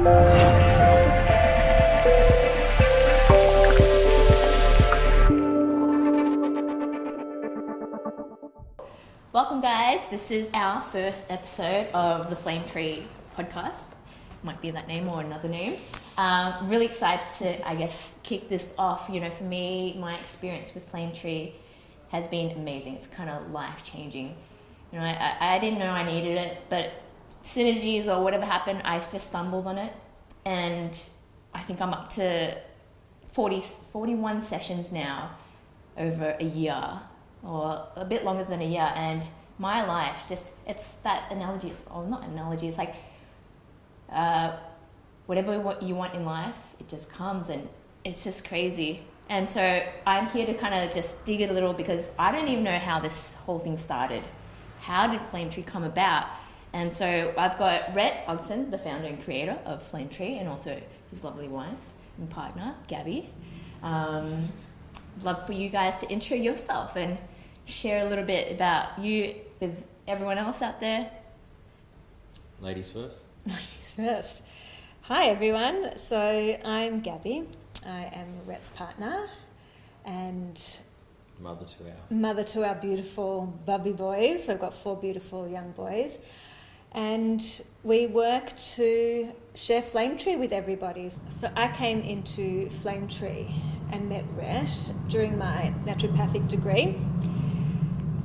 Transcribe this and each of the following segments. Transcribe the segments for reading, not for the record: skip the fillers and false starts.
Welcome guys, this is our first episode of the FlameTree podcast. Might be that name or another name. Really excited to, kick this off. You know, for me, my experience with FlameTree has been amazing. It's kind of life-changing. You know, I didn't know I needed it, but synergies or whatever happened, I just stumbled on it. And I think I'm up to 41 sessions now over a year, or a bit longer than a year. And my life it's that analogy, or not analogy, it's like whatever you want in life, it just comes, and it's just crazy. And so I'm here to kind of just dig it a little, because I don't even know how this whole thing started. How did FlameTree come about? And so I've got Rhett Ogston, the founder and creator of FlameTree, and also his lovely wife and partner, Gabby. Love for you guys to intro yourself and share a little bit about you with everyone else out there. Ladies first. Ladies first. Hi everyone, so I'm Gabby. I am Rhett's partner and mother to our beautiful bubby boys. We've got 4 beautiful young boys, and we work to share FlameTree with everybody. So I came into FlameTree and met Rhett during my naturopathic degree,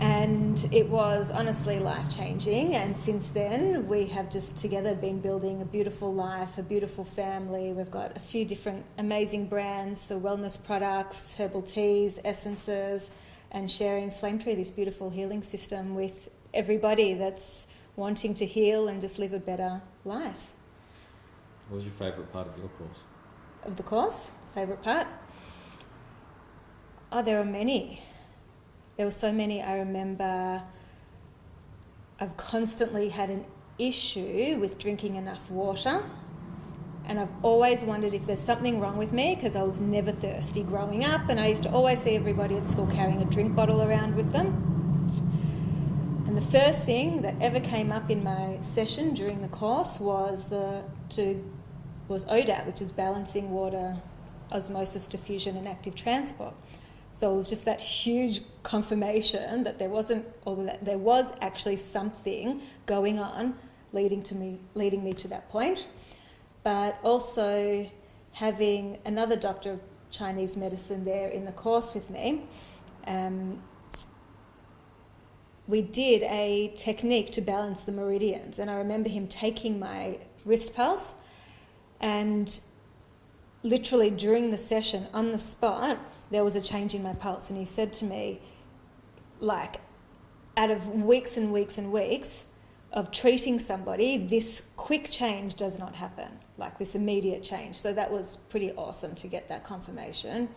and it was honestly life-changing. And since then we have just together been building a beautiful life, a beautiful family. We've got a few different amazing brands, so wellness products, herbal teas, essences, and sharing FlameTree, this beautiful healing system, with everybody that's wanting to heal and just live a better life. What was your favourite part of your course? Of the course? Favourite part? Oh, there are many. There were so many. I remember I've constantly had an issue with drinking enough water, and I've always wondered if there's something wrong with me, because I was never thirsty growing up, and I used to always see everybody at school carrying a drink bottle around with them. And the first thing that ever came up in my session during the course was ODAT, which is balancing water, osmosis, diffusion and active transport. So it was just that huge confirmation that there was actually something going on leading me to that point. But also having another doctor of Chinese medicine there in the course with me, we did a technique to balance the meridians. And I remember him taking my wrist pulse, and literally during the session, on the spot, there was a change in my pulse. And he said to me, like, out of weeks and weeks and weeks of treating somebody, this quick change does not happen, like this immediate change. So that was pretty awesome to get that confirmation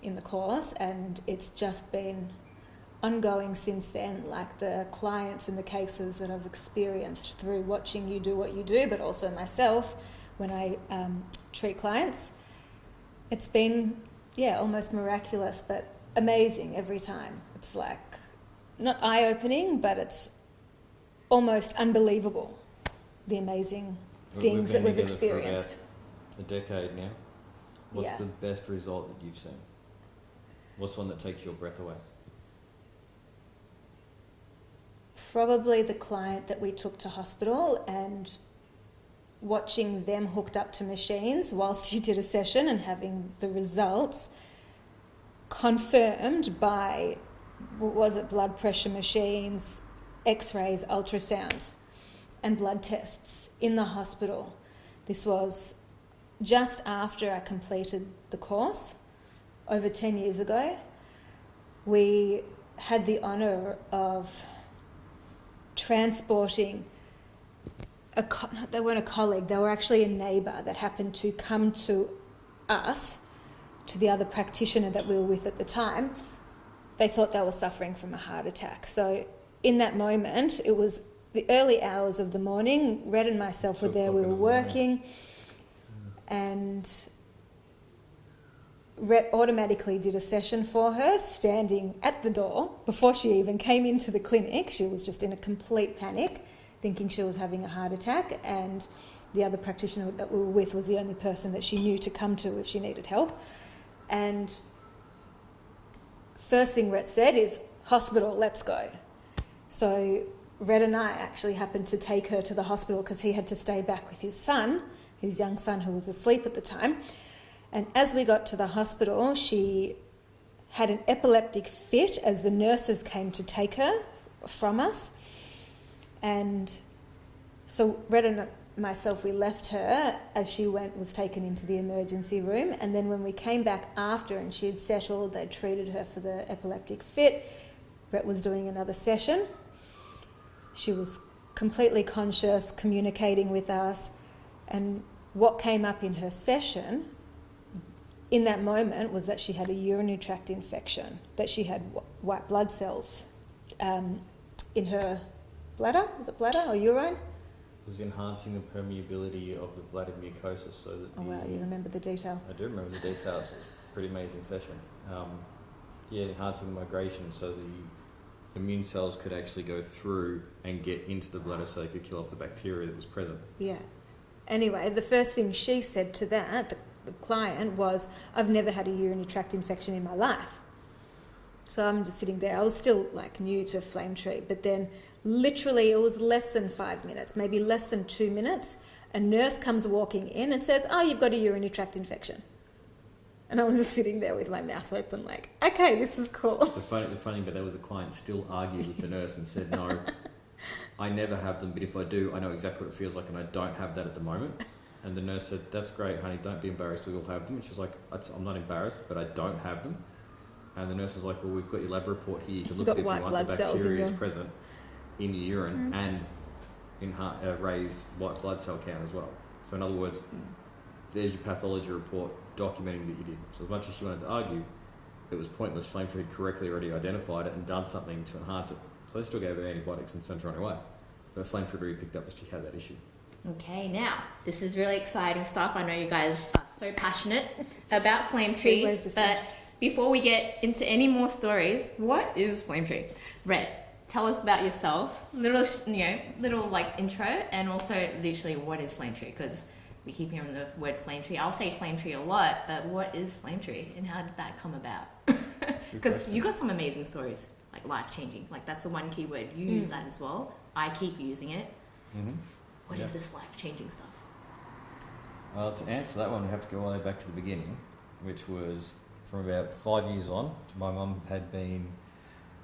in the course. And it's just been ongoing since then, like the clients and the cases that I've experienced through watching you do what you do, but also myself when I treat clients. It's been, almost miraculous, but amazing every time. It's like not eye-opening, but it's almost unbelievable, the amazing things that we've experienced. For about a decade now. What's the best result that you've seen? What's one that takes your breath away? Probably the client that we took to hospital, and watching them hooked up to machines whilst you did a session and having the results confirmed by, blood pressure machines, x-rays, ultrasounds and blood tests in the hospital. This was just after I completed the course over 10 years ago. We had the honour of transporting they weren't a colleague, they were actually a neighbour that happened to come to us, to the other practitioner that we were with at the time. They thought they were suffering from a heart attack. So in that moment, it was the early hours of the morning. Rhett and myself were there, we were working, and Rhett automatically did a session for her, standing at the door. Before she even came into the clinic, she was just in a complete panic, thinking she was having a heart attack, and the other practitioner that we were with was the only person that she knew to come to if she needed help. And first thing Rhett said is, hospital, let's go. So Rhett and I actually happened to take her to the hospital because he had to stay back with his son, his young son who was asleep at the time. And as we got to the hospital, she had an epileptic fit as the nurses came to take her from us. And so Rhett and myself, we left her as she was taken into the emergency room. And then when we came back after and she had settled, they treated her for the epileptic fit. Rhett was doing another session. She was completely conscious, communicating with us. And what came up in her session in that moment was that she had a urinary tract infection, that she had white blood cells in her bladder. Was it bladder or urine? It was enhancing the permeability of the bladder mucosa so that... Oh wow, you remember the detail. I do remember the details. It was a pretty amazing session. Enhancing the migration so the immune cells could actually go through and get into the bladder so they could kill off the bacteria that was present. Yeah. Anyway, the first thing she said to that, the client, was, I've never had a urinary tract infection in my life. So I'm just sitting there. I was still like new to FlameTree, but then literally it was less than 5 minutes, maybe less than 2 minutes. A nurse comes walking in and says, oh, you've got a urinary tract infection. And I was just sitting there with my mouth open like, okay, this is cool. The funny bit, there was a client still argued with the nurse and said, no, I never have them, but if I do, I know exactly what it feels like and I don't have that at the moment. And the nurse said, that's great, honey, don't be embarrassed, we all have them. And she was like, I'm not embarrassed, but I don't have them. And the nurse was like, well, we've got your lab report here, you can look at if you want, the bacteria is present in your urine and in raised white blood cell count as well. So in other words, there's your pathology report documenting that you did. So as much as she wanted to argue, it was pointless. FlameTree had correctly already identified it and done something to enhance it. So they still gave her antibiotics and sent her on her way. But FlameTree already picked up that she had that issue. Okay, now, this is really exciting stuff. I know you guys are so passionate about FlameTree, but before we get into any more stories, what is FlameTree? Rhett, tell us about yourself, little like intro, and also literally what is FlameTree, because we keep hearing the word FlameTree. I'll say FlameTree a lot, but what is FlameTree and how did that come about? Because you got some amazing stories, like life-changing. Like that's the one key word. You use that as well. I keep using it. Mm-hmm. What is this life-changing stuff? Well, to answer that one, we have to go all the way back to the beginning, which was from about 5 years on. My mum had been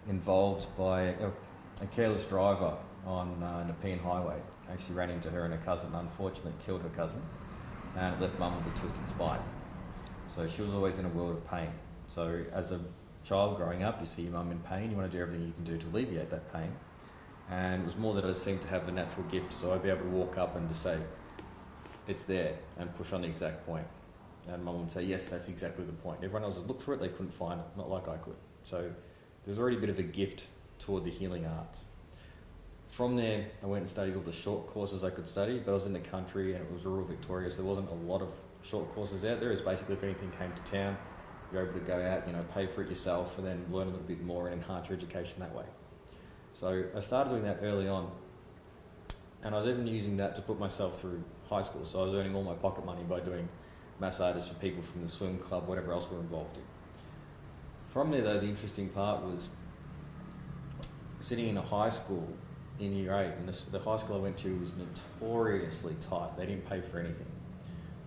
involved by a careless driver on Nepean Highway. Actually ran into her and her cousin, unfortunately killed her cousin, and it left mum with a twisted spine. So she was always in a world of pain. So as a child growing up, you see your mum in pain, you want to do everything you can do to alleviate that pain. And it was more that I seemed to have the natural gift, so I'd be able to walk up and just say, it's there, and push on the exact point. And mum would say, yes, that's exactly the point. Everyone else would look for it, they couldn't find it, not like I could. So there was already a bit of a gift toward the healing arts. From there, I went and studied all the short courses I could study, but I was in the country and it was rural Victoria, so there wasn't a lot of short courses out there. It's basically if anything came to town, you're able to go out, pay for it yourself and then learn a little bit more and enhance your education that way. So I started doing that early on, and I was even using that to put myself through high school. So I was earning all my pocket money by doing massages for people from the swim club, whatever else we're involved in. From there though, the interesting part was sitting in a high school in year 8, and the high school I went to was notoriously tight. They didn't pay for anything.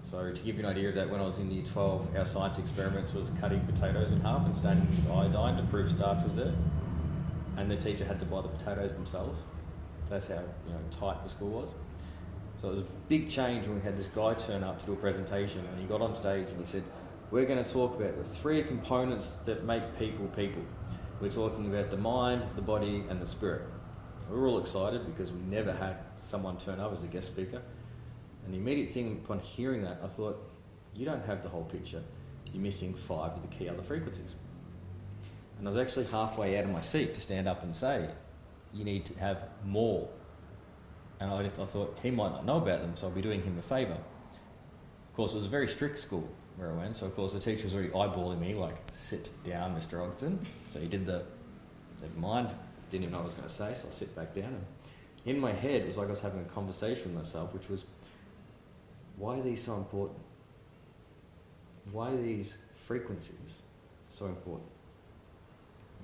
So to give you an idea of that, when I was in year 12, our science experiments was cutting potatoes in half and staining them with iodine to prove starch was there. And the teacher had to buy the potatoes themselves. That's how tight the school was. So it was a big change when we had this guy turn up to do a presentation, and he got on stage and he said, we're going to talk about the 3 components that make people people. We're talking about the mind, the body and the spirit. We were all excited because we never had someone turn up as a guest speaker. And the immediate thing upon hearing that, I thought, you don't have the whole picture. You're missing 5 of the key other frequencies. And I was actually halfway out of my seat to stand up and say, you need to have more. And I thought, he might not know about them, so I'll be doing him a favour. Of course, it was a very strict school where I went, so of course the teacher was already eyeballing me like, sit down, Mr. Ogston. So he did the, never mind, didn't even know what I was going to say, so I sit back down. And in my head, it was like I was having a conversation with myself, which was, why are these so important? Why are these frequencies so important?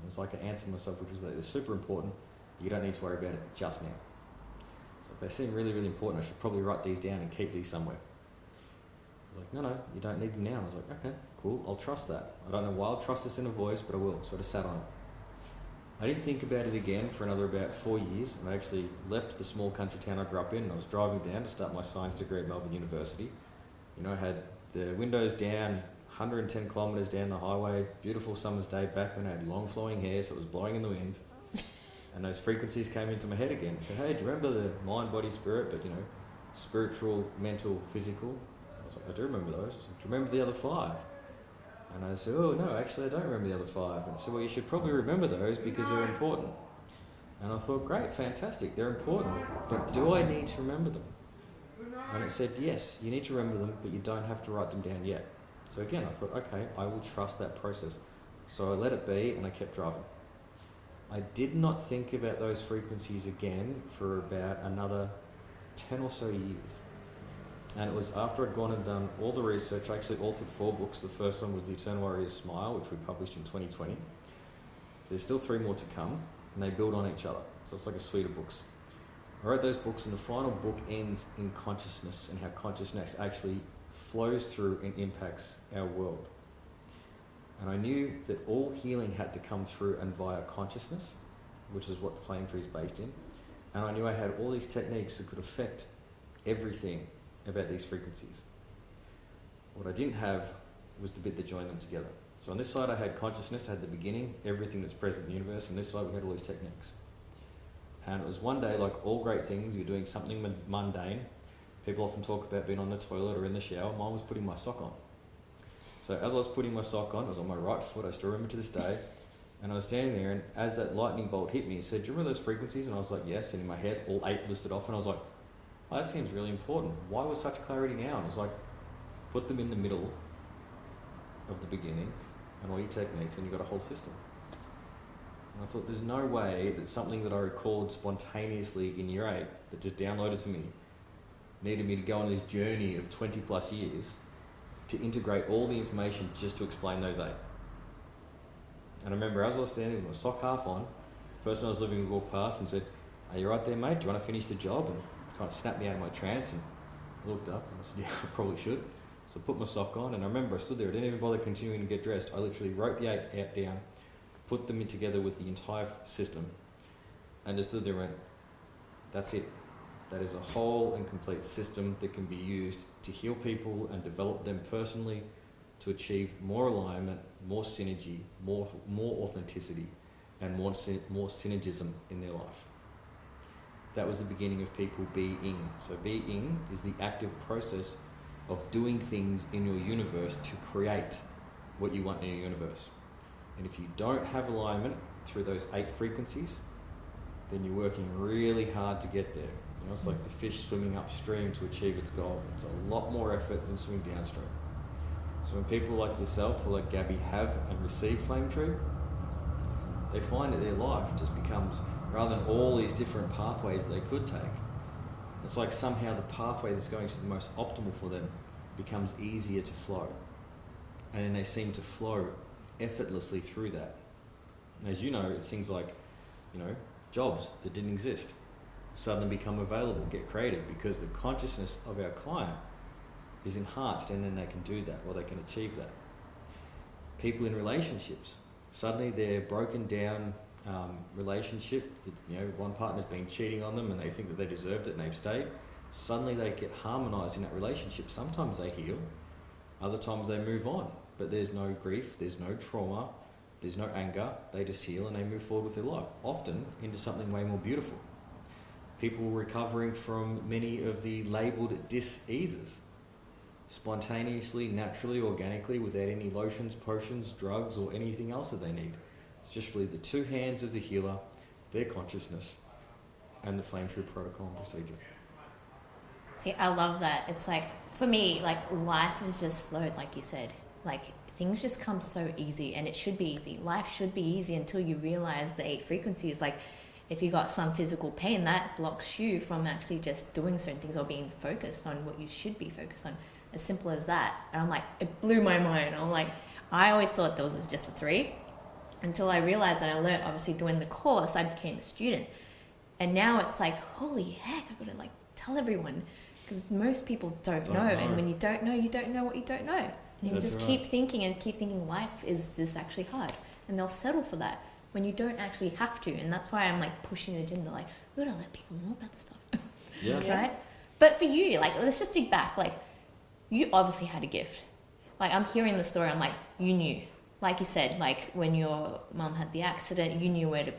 It was like I answered myself, which was that they're super important. You don't need to worry about it just now. So if they seem really, really important, I should probably write these down and keep these somewhere. I was like, no, you don't need them now. And I was like, okay, cool, I'll trust that. I don't know why I'll trust this inner voice, but I will. So I just sat on it. I didn't think about it again for another about 4 years, and I actually left the small country town I grew up in, and I was driving down to start my science degree at Melbourne University. You know, I had the windows down, 110 kilometres down the highway, beautiful summer's day back when I had long flowing hair, so it was blowing in the wind. And those frequencies came into my head again. I said, hey, do you remember the mind, body, spirit, but, you know, spiritual, mental, physical? I was like, I do remember those. I said, do you remember the other 5? And I said, oh, no, actually, I don't remember the other 5. And I said, well, you should probably remember those because they're important. And I thought, great, fantastic, they're important, but do I need to remember them? And it said, yes, you need to remember them, but you don't have to write them down yet. So again, I thought, okay, I will trust that process. So I let it be and I kept driving. I did not think about those frequencies again for about another 10 or so years. And it was after I'd gone and done all the research. I actually authored 4 books. The first one was The Eternal Warrior's Smile, which we published in 2020. There's still 3 more to come, and they build on each other. So it's like a suite of books. I wrote those books, and the final book ends in consciousness and how consciousness actually flows through and impacts our world. And I knew that all healing had to come through and via consciousness, which is what the FlameTree is based in. And I knew I had all these techniques that could affect everything about these frequencies. What I didn't have was the bit that joined them together. So on this side I had consciousness, I had the beginning, everything that's present in the universe, and this side we had all these techniques. And it was one day, like all great things, you're doing something mundane. People often talk about being on the toilet or in the shower. Mine was putting my sock on. So as I was putting my sock on, I was on my right foot, I still remember to this day, and I was standing there, and as that lightning bolt hit me, it said, do you remember those frequencies? And I was like, yes, and in my head, all 8 listed off, and I was like, oh, that seems really important. Why was such clarity now? And I was like, put them in the middle of the beginning, and all your techniques, and you've got a whole system. And I thought, there's no way that something that I recalled spontaneously in year 8, that just downloaded to me, needed me to go on this journey of 20 plus years to integrate all the information just to explain those 8. And I remember as I was standing with my sock half on, the person I was living with walked past and said, are you right there, mate? Do you want to finish the job? And kind of snapped me out of my trance, and I looked up and I said, yeah, I probably should. So I put my sock on, and I remember I stood there, I didn't even bother continuing to get dressed. I literally wrote the 8 out down, put them in together with the entire system, and just stood there and went, that's it. That is a whole and complete system that can be used to heal people and develop them personally to achieve more alignment, more synergy, more authenticity, and more synergism in their life. That was the beginning of people being. So being is the active process of doing things in your universe to create what you want in your universe. And if you don't have alignment through those 8 frequencies, then you're working really hard to get there. You know, it's like the fish swimming upstream to achieve its goal. It's a lot more effort than swimming downstream. So when people like yourself or like Gabby have and receive FlameTree, they find that their life just becomes, rather than all these different pathways they could take, it's like somehow the pathway that's going to the most optimal for them becomes easier to flow. And then they seem to flow effortlessly through that. And as you know, it's things like, you know, jobs that didn't exist suddenly become available, get created, because the consciousness of our client is enhanced, and then they can do that, or they can achieve that. People in relationships, suddenly their broken down relationship, that, you know, one partner's been cheating on them and they think that they deserved it and they've stayed, suddenly they get harmonized in that relationship. Sometimes they heal, other times they move on, but there's no grief, there's no trauma, there's no anger, they just heal and they move forward with their life, often into something way more beautiful. People recovering from many of the labelled dis-eases, spontaneously, naturally, organically, without any lotions, potions, drugs, or anything else that they need. It's just really the 2 hands of the healer, their consciousness, and the FlameTree protocol and procedure. See, I love that. It's like, for me, like, life has just flowed, like you said. Like, things just come so easy, and it should be easy. Life should be easy until you realize the 8 frequencies. Like, if you got some physical pain, that blocks you from actually just doing certain things or being focused on what you should be focused on. As simple as that. And I'm like, it blew my mind. I'm like, I always thought there was just a 3 until I realized, and I learned obviously doing the course, I became a student. And now it's like, holy heck, I've got to like tell everyone, because most people don't know. And when you don't know what you don't know. And you just keep thinking life is this actually hard, and they'll settle for that when you don't actually have to. And that's why I'm like pushing the agenda, like, we gotta let people know about this stuff. Yeah. Right? But for you, like, let's just dig back. Like, you obviously had a gift. Like, I'm hearing the story, I'm like, you knew. Like you said, like, when your mum had the accident, you knew where to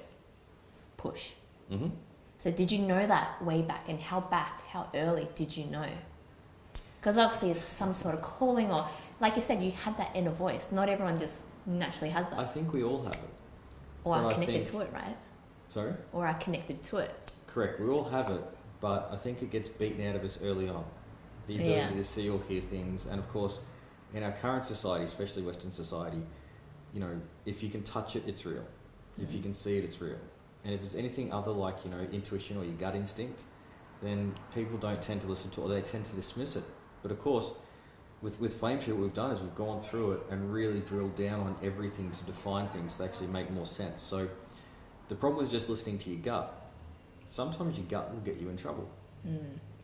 push. Mm-hmm. So did you know that way back? And how early did you know? Because obviously it's some sort of calling, or, like you said, you had that inner voice. Not everyone just naturally has that. I think we all have it. Or are connected to it, right? Sorry? Or are connected to it. Correct. We all have it, but I think it gets beaten out of us early on. The ability to see or hear things. And of course, in our current society, especially Western society, you know, if you can touch it, it's real. If you can see it, it's real. And if it's anything other like, you know, intuition or your gut instinct, then people don't tend to listen to it, or they tend to dismiss it. But of course, with FlameTree, what we've done is we've gone through it and really drilled down on everything to define things to actually make more sense. So the problem with just listening to your gut, sometimes your gut will get you in trouble.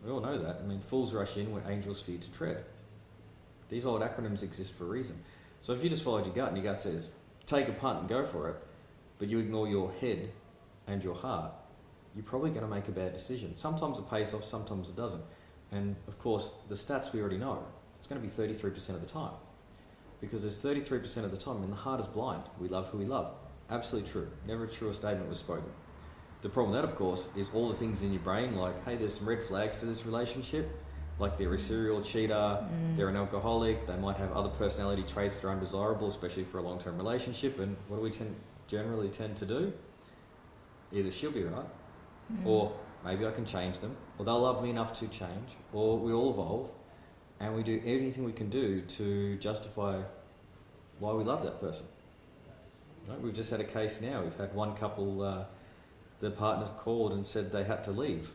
We all know that. I mean, fools rush in where angels fear to tread. These old acronyms exist for a reason. So if you just followed your gut and your gut says, take a punt and go for it, but you ignore your head and your heart, you're probably going to make a bad decision. Sometimes it pays off, sometimes it doesn't. And of course, the stats we already know, it's going to be 33% of the time. Because there's 33% of the time, and the heart is blind. We love who we love. Absolutely true. Never a truer statement was spoken. The problem with that, of course, is all the things in your brain, like, hey, there's some red flags to this relationship, like they're a serial cheater, they're an alcoholic, they might have other personality traits that are undesirable, especially for a long-term relationship. And what do we generally tend to do? Either she'll be right, or maybe I can change them, or they'll love me enough to change, or we all evolve, and we do anything we can do to justify why we love that person. Right? We've just had a case now. We've had one couple, the partners called and said they had to leave.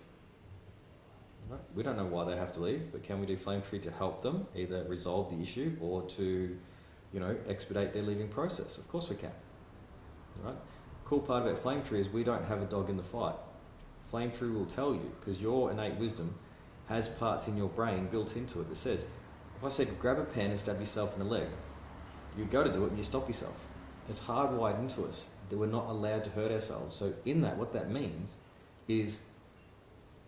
Right? We don't know why they have to leave, but can we do FlameTree to help them either resolve the issue or to, you know, expedite their leaving process? Of course we can. Right? Cool part about FlameTree is we don't have a dog in the fight. FlameTree will tell you, because your innate wisdom has parts in your brain built into it that says, if I said grab a pen and stab yourself in the leg, you go to do it and you stop yourself. It's hardwired into us that we're not allowed to hurt ourselves. So in that, what that means is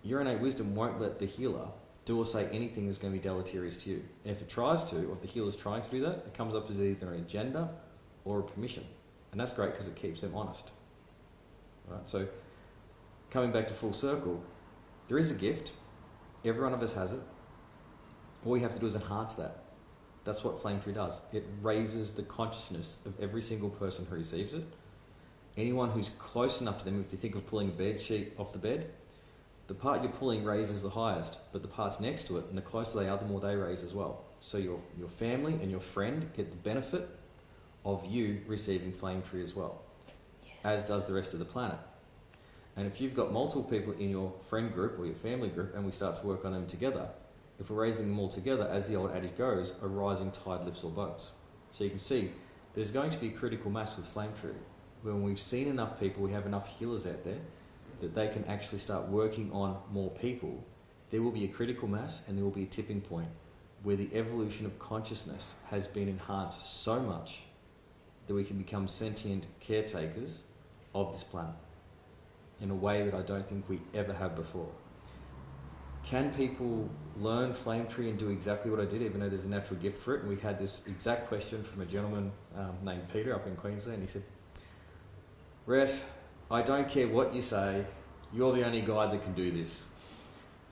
your innate wisdom won't let the healer do or say anything that's going to be deleterious to you. And if it tries to, or if the healer's trying to do that, it comes up as either an agenda or a permission. And that's great because it keeps them honest. Right? So coming back to full circle, there is a gift. Every one of us has it. All you have to do is enhance that. That's what FlameTree does. It raises the consciousness of every single person who receives it. Anyone who's close enough to them, if you think of pulling a bed sheet off the bed, the part you're pulling raises the highest, but the parts next to it, and the closer they are, the more they raise as well. So your family and your friend get the benefit of you receiving FlameTree as well, as does the rest of the planet. And if you've got multiple people in your friend group or your family group and we start to work on them together, if we're raising them all together, as the old adage goes, a rising tide lifts all boats. So you can see there's going to be a critical mass with FlameTree. When we've seen enough people, we have enough healers out there that they can actually start working on more people, there will be a critical mass and there will be a tipping point where the evolution of consciousness has been enhanced so much that we can become sentient caretakers of this planet in a way that I don't think we ever have before. Can people learn FlameTree and do exactly what I did, even though there's a natural gift for it? And we had this exact question from a gentleman named Peter up in Queensland. He said, Rhett, I don't care what you say, you're the only guy that can do this.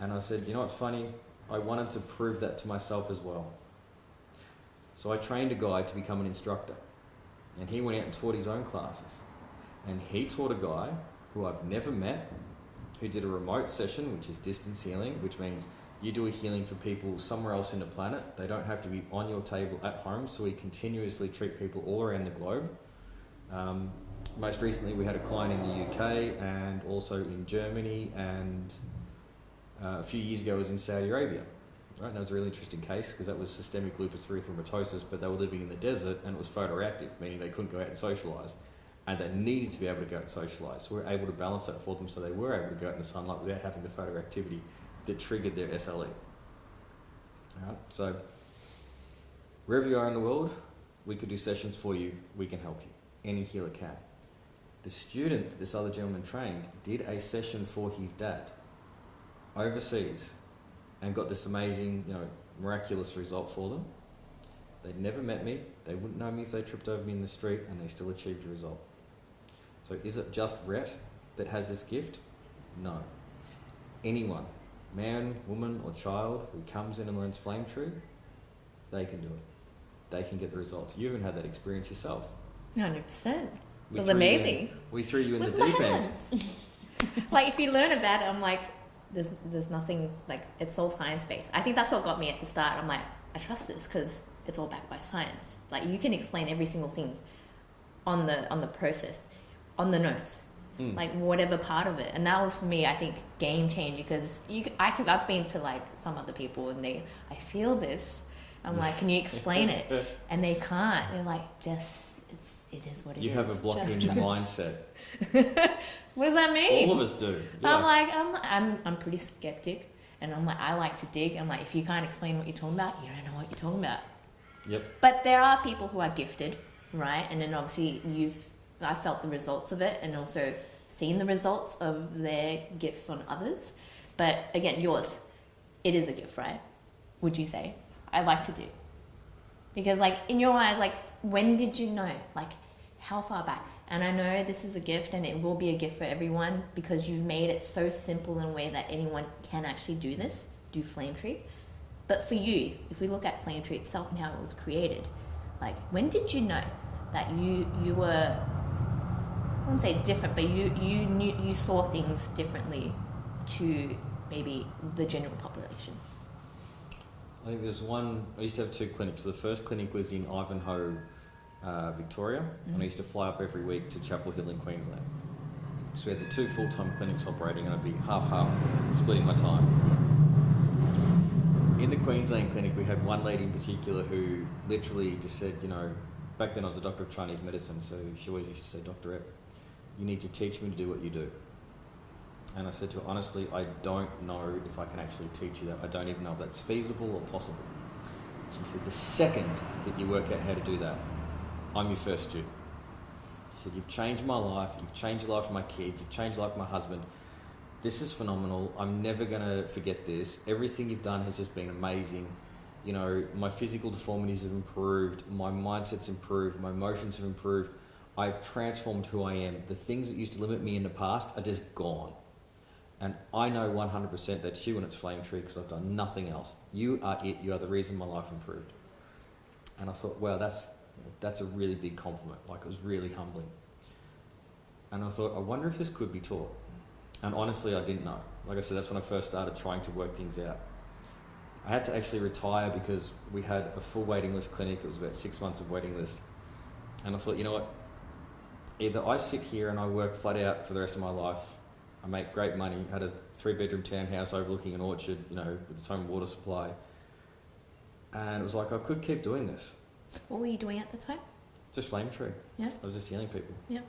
And I said, you know what's funny? I wanted to prove that to myself as well. So I trained a guy to become an instructor. And he went out and taught his own classes. And he taught a guy who I've never met, who did a remote session, which is distance healing, which means you do a healing for people somewhere else in the planet. They don't have to be on your table at home, so we continuously treat people all around the globe. most recently we had a client in the UK and also in Germany, and a few years ago it was in Saudi Arabia. Right, and that was a really interesting case because that was systemic lupus erythematosus, but they were living in the desert and it was photoreactive, meaning they couldn't go out and socialise, and they needed to be able to go out and socialise. So we were able to balance that for them so they were able to go out in the sunlight without having the photoreactivity that triggered their SLE. Right, so wherever you are in the world, we could do sessions for you, we can help you. Any healer can. The student that this other gentleman trained did a session for his dad overseas and got this amazing, miraculous result for them. They'd never met me, they wouldn't know me if they tripped over me in the street, and they still achieved a result. So is it just Rhett that has this gift? No. Anyone, man, woman or child who comes in and learns FlameTree, they can do it. They can get the results. You even had that experience yourself. 100%. It was amazing. We threw you in the deep end. Like, if you learn about it, I'm like, there's nothing, like, it's all science-based. I think that's what got me at the start. I'm like, I trust this because it's all backed by science. Like, you can explain every single thing on the process, on the notes, like whatever part of it. And that was for me, I think, game changer, because I've been to like some other people and I feel this. I'm like, can you explain it? And they can't. They're like, it is what it is. You have a block in your mindset. What does that mean? All of us do. Yeah. I'm like, I'm pretty skeptic, and I'm like, I like to dig. I'm like, if you can't explain what you're talking about, you don't know what you're talking about. Yep. But there are people who are gifted, right? And then obviously I felt the results of it, and also seen the results of their gifts on others. But again, yours, it is a gift, right? Would you say? I like to do. Because like, in your eyes, like, when did you know? Like, how far back? And I know this is a gift, and it will be a gift for everyone, because you've made it so simple in a way that anyone can actually do this, do FlameTree. But for you, if we look at FlameTree itself and how it was created, like, when did you know that you were, I wouldn't say different, but you saw things differently to maybe the general population? I think there's one, I used to have two clinics. So the first clinic was in Ivanhoe, Victoria, and I used to fly up every week to Chapel Hill in Queensland. So we had the two full-time clinics operating, and I'd be half-half, splitting my time. In the Queensland clinic, we had one lady in particular who literally just said, back then I was a doctor of Chinese medicine, so she always used to say, Dr. Rhett, you need to teach me to do what you do. And I said to her, honestly, I don't know if I can actually teach you that. I don't even know if that's feasible or possible. She said, the second that you work out how to do that, I'm your first student. She said, you've changed my life, you've changed the life of my kids, you've changed the life of my husband. This is phenomenal. I'm never going to forget this. Everything you've done has just been amazing. My physical deformities have improved, my mindset's improved, my emotions have improved. I've transformed who I am. The things that used to limit me in the past are just gone. And I know 100% that's you, and it's FlameTree, because I've done nothing else. You are it. You are the reason my life improved. And I thought, wow, that's a really big compliment. Like, it was really humbling. And I thought, I wonder if this could be taught. And honestly, I didn't know. Like I said, that's when I first started trying to work things out. I had to actually retire because we had a full waiting list clinic. It was about 6 months of waiting list. And I thought, you know what? Either I sit here and I work flat out for the rest of my life, I make great money, had a 3-bedroom townhouse overlooking an orchard, with its own water supply. And it was like, I could keep doing this. What were you doing at the time? Just FlameTree. Yeah. I was just healing people. Yeah.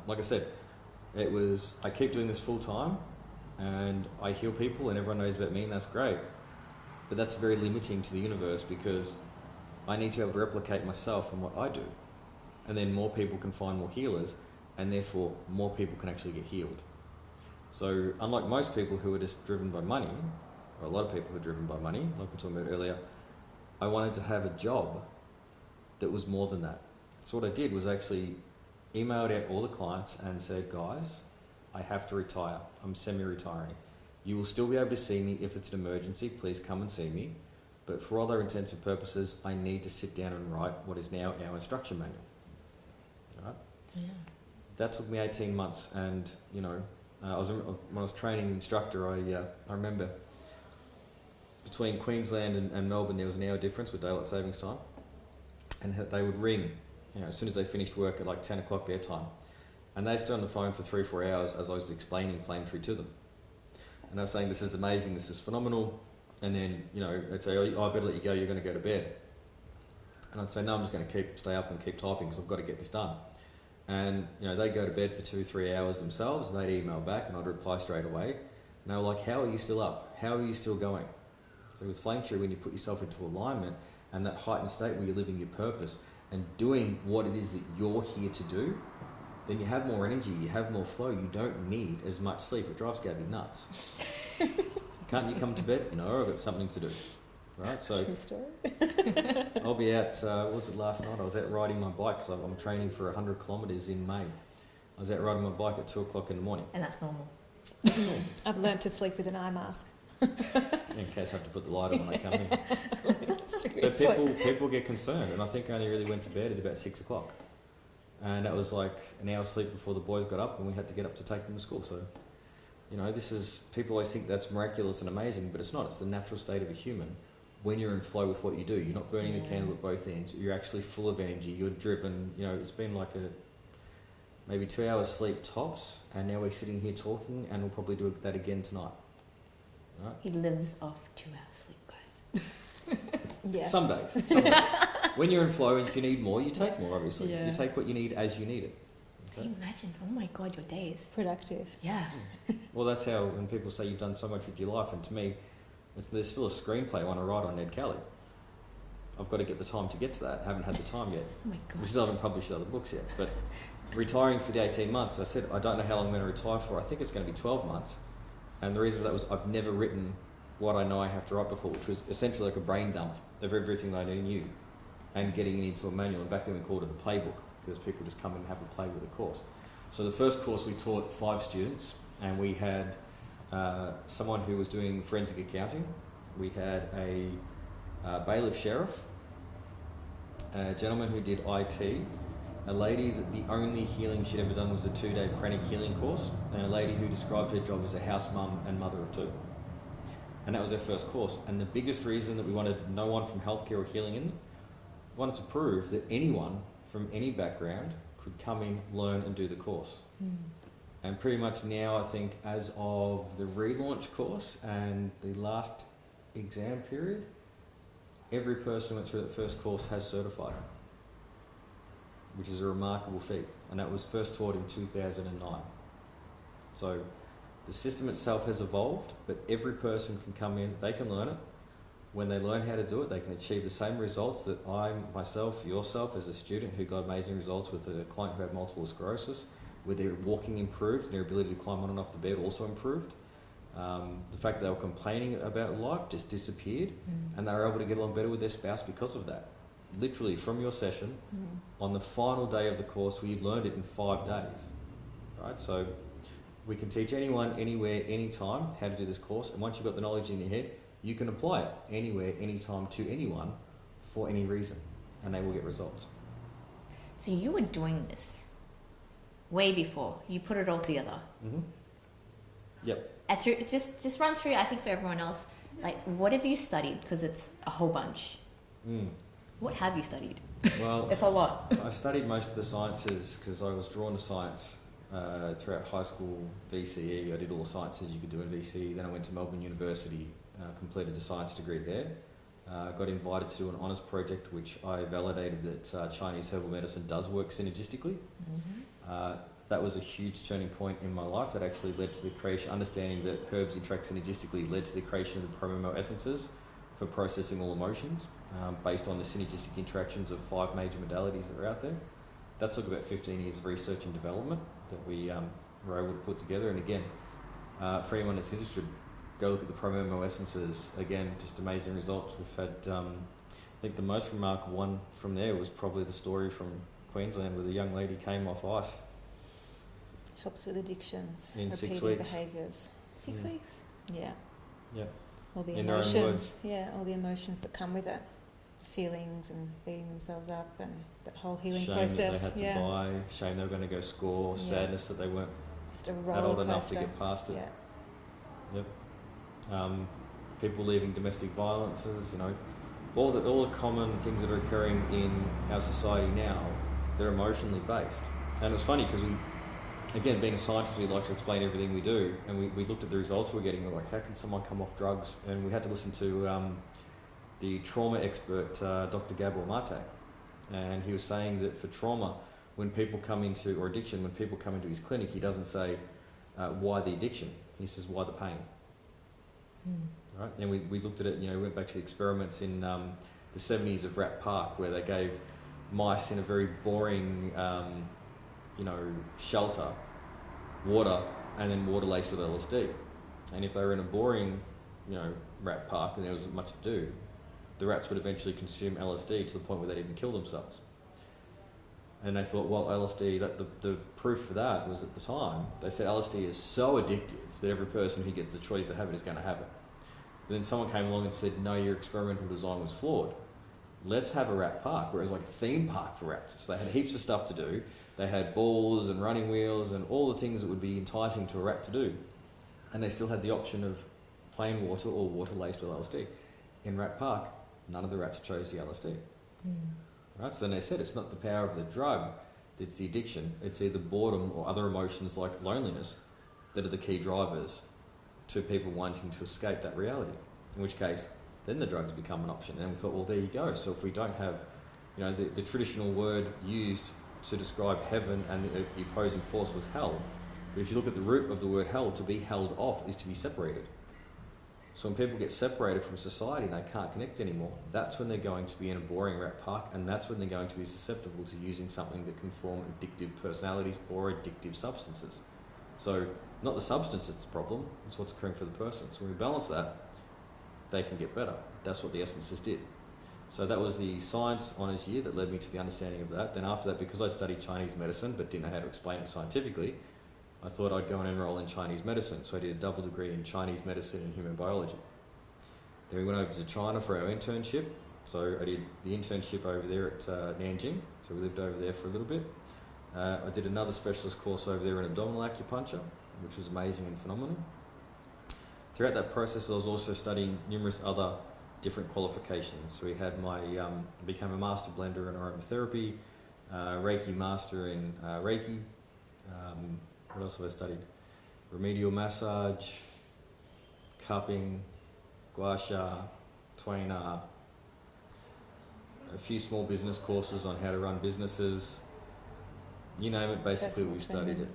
Like I said, I keep doing this full time, and I heal people, and everyone knows about me, and that's great. But that's very limiting to the universe, because I need to be able to replicate myself and what I do. And then more people can find more healers, and therefore more people can actually get healed. So unlike most people who are just driven by money, or a lot of people who are driven by money, like we were talking about earlier, I wanted to have a job that was more than that. So what I did was actually emailed out all the clients and said, guys, I have to retire. I'm semi-retiring. You will still be able to see me if it's an emergency. Please come and see me. But for other intents and purposes, I need to sit down and write what is now our instruction manual. All right? Yeah. That took me 18 months, and when I was training instructor, I remember between Queensland and Melbourne there was an hour difference with daylight savings time, and they would ring as soon as they finished work at like 10 o'clock their time. And they stayed on the phone for 3-4 hours as I was explaining FlameTree to them. And I was saying, this is amazing, this is phenomenal. And then, they'd say, oh, I better let you go, you're going to go to bed. And I'd say, no, I'm just going to stay up and keep typing because I've got to get this done. And, they'd go to bed for 2-3 hours themselves, and they'd email back, and I'd reply straight away. And they were like, how are you still up? How are you still going? So with FlameTree, when you put yourself into alignment and that heightened state where you're living your purpose and doing what it is that you're here to do, then you have more energy, you have more flow, you don't need as much sleep. It drives Gabby nuts. Can't you come to bed? No, I've got something to do. Right, so True story. I'll be out, what was it last night? I was out riding my bike because I'm training for 100 kilometres in May. I was out riding my bike at 2 o'clock in the morning. And that's normal. I've learnt to sleep with an eye mask. In case I have to put the light on when I come in. But people get concerned, and I think I only really went to bed at about 6 o'clock. And that was like an hour's sleep before the boys got up and we had to get up to take them to school. So, people always think that's miraculous and amazing, but it's not. It's the natural state of a human. When you're in flow with what you do, you're not burning the candle at both ends. You're actually full of energy. You're driven. It's been like maybe 2 hours sleep tops, and now we're sitting here talking, and we'll probably do that again tonight. Right? He lives off 2 hours sleep, guys. Yeah. Some days. When you're in flow, and if you need more, you take more, obviously. Yeah. You take what you need as you need it. Okay? Can you imagine? Oh my God, your days. Productive. Yeah. Well, that's how, when people say you've done so much with your life, and to me, there's still a screenplay I want to write on Ned Kelly. I've got to get the time to get to that. I haven't had the time yet. Oh my God. We still haven't published the other books yet. But retiring for the 18 months, I said, I don't know how long I'm going to retire for. I think it's going to be 12 months. And the reason for that was I've never written what I know I have to write before, which was essentially like a brain dump of everything that I knew and getting it into a manual. And back then we called it a playbook because people just come in and have a play with the course. So the first course we taught 5 students, and we had someone who was doing forensic accounting. We had a bailiff sheriff, a gentleman who did IT, a lady that the only healing she'd ever done was a 2-day pranic healing course, and a lady who described her job as a house mum and mother of 2. And that was our first course. And the biggest reason that we wanted no one from healthcare or healing in, we wanted to prove that anyone from any background could come in, learn and do the course. And pretty much now, I think, as of the relaunch course and the last exam period, every person who went through that first course has certified, which is a remarkable feat. And that was first taught in 2009. So the system itself has evolved, but every person can come in, they can learn it. When they learn how to do it, they can achieve the same results that I, myself, yourself as a student who got amazing results with a client who had multiple sclerosis, where their walking improved and their ability to climb on and off the bed also improved. The fact that they were complaining about life just disappeared, and they were able to get along better with their spouse because of that. Literally from your session, on the final day of the course, we learned it in 5 days. Right? So we can teach anyone, anywhere, anytime how to do this course, and once you've got the knowledge in your head, you can apply it anywhere, anytime, to anyone for any reason, and they will get results. So you were doing this way before you put it all together. Yep. Just run through, I think for everyone else, like, what have you studied? Because it's a whole bunch. What have you studied? Well, if a lot. I studied most of the sciences because I was drawn to science throughout high school, VCE. I did all the sciences you could do in VCE. Then I went to Melbourne University, completed a science degree there. Got invited to do an honours project, which I validated that Chinese herbal medicine does work synergistically. That was a huge turning point in my life that actually led to the creation, understanding that herbs interact synergistically led to the creation of the Promomo essences for processing all emotions based on the synergistic interactions of 5 major modalities that are out there. That took about 15 years of research and development that we were able to put together. And again, for anyone that's interested, go look at the Promomo essences. Again, just amazing results. We've had, I think the most remarkable one from there was probably the story from Queensland where the young lady came off ice. Helps with addictions, in 6 repeating weeks. behaviours. 6 weeks? Yeah. Yep. All the In their own emotions. words. Yeah, all the emotions that come with it. Feelings and beating themselves up and that whole healing Shame process. that they had to buy, shame they were going to go score, sadness that they weren't Just a that roller old coaster. enough to get past it. Yeah. Yep. People leaving domestic violences, all the common things that are occurring in our society now they're emotionally based. And it was funny because we, again, being a scientist, we like to explain everything we do, and we looked at the results we're getting. We're like, how can someone come off drugs? And we had to listen to the trauma expert, Dr. Gabrielle, and he was saying that for trauma, when people come into, or addiction, when people come into his clinic, he doesn't say why the addiction, he says why the pain. Right? And we looked at it, went back to the experiments in the 70s of Rat Park, where they gave mice in a very boring, shelter, water, and then water laced with LSD. And if they were in a boring, rat park and there wasn't much to do, the rats would eventually consume LSD to the point where they'd even kill themselves. And they thought, well, LSD, the proof for that was at the time, they said LSD is so addictive that every person who gets the choice to have it is going to have it. But then someone came along and said, no, your experimental design was flawed. Let's have a rat park, where it was like a theme park for rats. So they had heaps of stuff to do. They had balls and running wheels and all the things that would be enticing to a rat to do. And they still had the option of plain water or water laced with LSD. In Rat Park, none of the rats chose the LSD. Right? So then they said it's not the power of the drug, it's the addiction. It's either boredom or other emotions like loneliness that are the key drivers to people wanting to escape that reality. In which case, then the drugs become an option. And we thought, well, there you go. So if we don't have, the traditional word used to describe heaven and the opposing force was hell. But if you look at the root of the word hell, to be held off is to be separated. So when people get separated from society and they can't connect anymore, that's when they're going to be in a boring rat park, and that's when they're going to be susceptible to using something that can form addictive personalities or addictive substances. So not the substance that's the problem, it's what's occurring for the person. So when we balance that, they can get better. That's what the essences did. So that was the science honours year that led me to the understanding of that. Then after that, because I studied Chinese medicine but didn't know how to explain it scientifically, I thought I'd go and enroll in Chinese medicine. So I did a double degree in Chinese medicine and human biology. Then we went over to China for our internship. So I did the internship over there at Nanjing. So we lived over there for a little bit. I did another specialist course over there in abdominal acupuncture, which was amazing and phenomenal. Throughout that process, I was also studying numerous other different qualifications. So we had became a master blender in aromatherapy, Reiki master in Reiki. What else have I studied? Remedial massage, cupping, gua sha, tuina, a few small business courses on how to run businesses. You name it, basically we've studied it.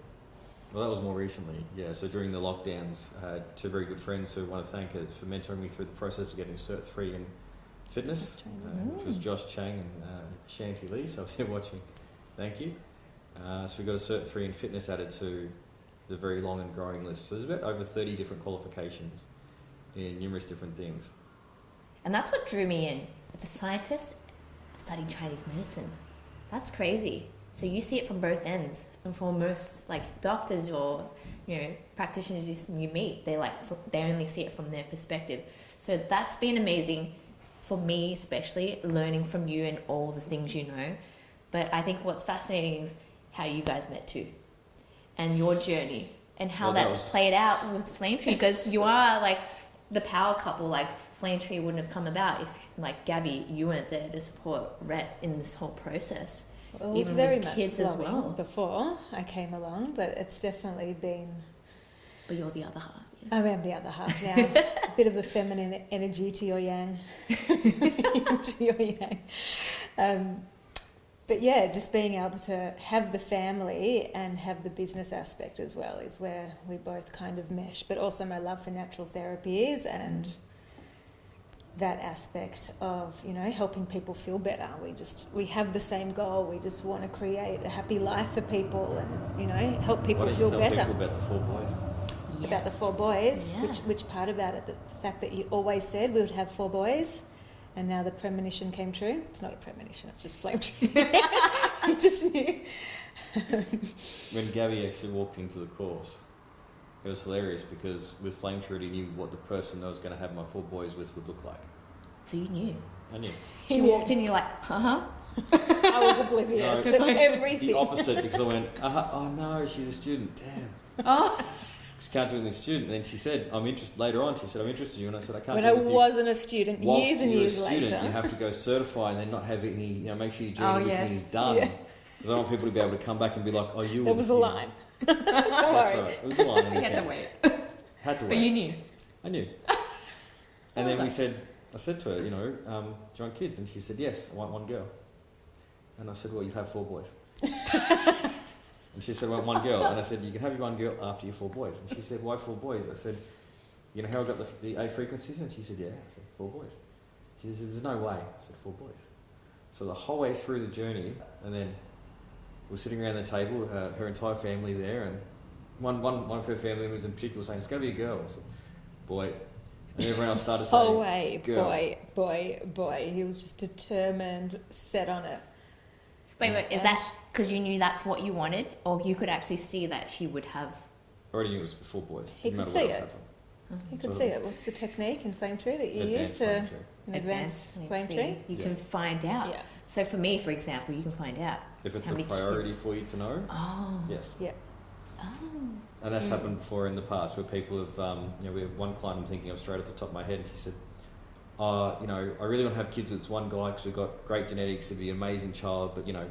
Well, that was more recently, yeah. So during the lockdowns, I had two very good friends who I want to thank for mentoring me through the process of getting Cert 3 in fitness, which was Josh Chang and Shanti Lee, so if you're watching, thank you. So we got a Cert 3 in fitness added to the very long and growing list. So there's about over 30 different qualifications in numerous different things. And that's what drew me in. As a scientist, studying Chinese medicine. That's crazy. So you see it from both ends. And for most doctors or practitioners you meet, they only see it from their perspective. So that's been amazing for me, especially learning from you and all the things you know. But I think what's fascinating is how you guys met too, and your journey, and how that's played out with FlameTree, because you are the power couple. FlameTree wouldn't have come about if, Gabby, you weren't there to support Rhett in this whole process. Well, it was even very with much kids as well before I came along, but it's definitely been. But you're the other half. Yeah. I am the other half now. A bit of the feminine energy to your yang. To your yang. But yeah, just being able to have the family and have the business aspect as well is where we both kind of mesh. But also my love for natural therapies and that aspect of, helping people feel better. We have the same goal. We just want to create a happy life for people and, help people feel better. People about the 4 boys? Yes. About the 4 boys. Yeah. Which part about it? The fact that you always said we would have 4 boys. And now the premonition came true. It's not a premonition, it's just FlameTree. I just knew. When Gabby actually walked into the course, it was hilarious because with FlameTree, he knew what the person I was going to have my 4 boys with would look like. So you knew? I knew. She walked in and you're like, uh-huh? I was oblivious to everything. The opposite, because I went, oh no, she's a student, damn. Oh. She can't do it with a student. And then she said, I'm interested, later on, she said, I'm interested in you. And I said, I can't when do it I with you. wasn't a student, Whilst years and years you're a student, later. You have to go certify and then not have any, make sure your journey with me is done. Yeah. Because I want people to be able to come back and be like, oh, you were There was a line. Don't That's worry. right. It was a line in You the had to sand. wait. Had to wait. But you knew. I knew. And then I said to her, you know, do you want kids? And she said, yes, I want one girl. And I said, well, you'd have 4 boys. And she said, I want one girl. And I said, you can have your one girl after your 4 boys. And she said, why 4 boys? I said, you know how I got the 8 frequencies? And she said, yeah. I said, 4 boys. She said, there's no way. I said, 4 boys. So the whole way through the journey, and then we're sitting around the table, her entire family there, and one of her family members in particular was saying, it's going to be a girl. I said, boy. And everyone else started saying, boy. He was just determined, set on it. Wait, is that because you knew that's what you wanted, or you could actually see that she would have? I already knew it was 4 boys. He Didn't could matter see what it. else happened. You could see it. What's the technique in FlameTree that you use to FlameTree. advance FlameTree? You can find out. Yeah. So for me, for example, you can find out. If it's how a many priority kids. for you to know, Oh. yes. Yeah. Oh. And that's happened before in the past where people have, we have one client I'm thinking of straight off the top of my head, and she said, you know, I really want to have kids with this one guy because we've got great genetics, it'd be an amazing child, but, you know,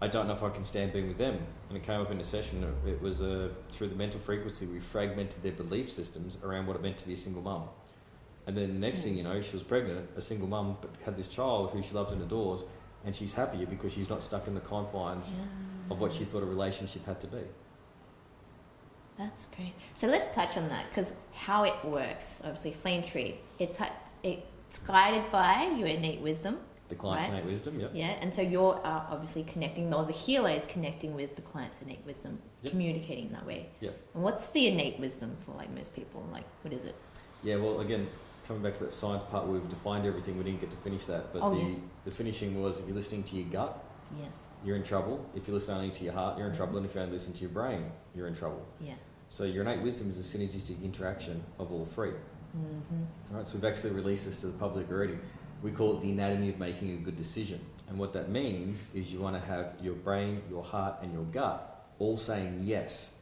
I don't know if I can stand being with them. And it came up in a session, it was through the mental frequency, we fragmented their belief systems around what it meant to be a single mum. And then the next thing you know, she was pregnant, a single mum, but had this child who she loves and adores, and she's happier because she's not stuck in the confines of what she thought a relationship had to be. That's great. So let's touch on that, because how it works, obviously FlameTree, it's guided by your innate wisdom. The client's right? innate wisdom, yep. Yeah, and so you're obviously connecting, or the healer is connecting with the client's innate wisdom, Yep. communicating that way. Yep. And what's the innate wisdom for like most people? Like, what is it? Yeah, well, again, coming back to that science part where we've defined everything, we didn't get to finish that. But the finishing was, if you're listening to your gut, Yes. you're in trouble. If you listen only to your heart, you're in trouble. And if you only listen to your brain, you're in trouble. Yeah. So your innate wisdom is a synergistic interaction of all 3. Mm-hmm. All right, so we've actually released this to the public already. We call it the anatomy of making a good decision. And what that means is you want to have your brain, your heart, and your gut all saying yes.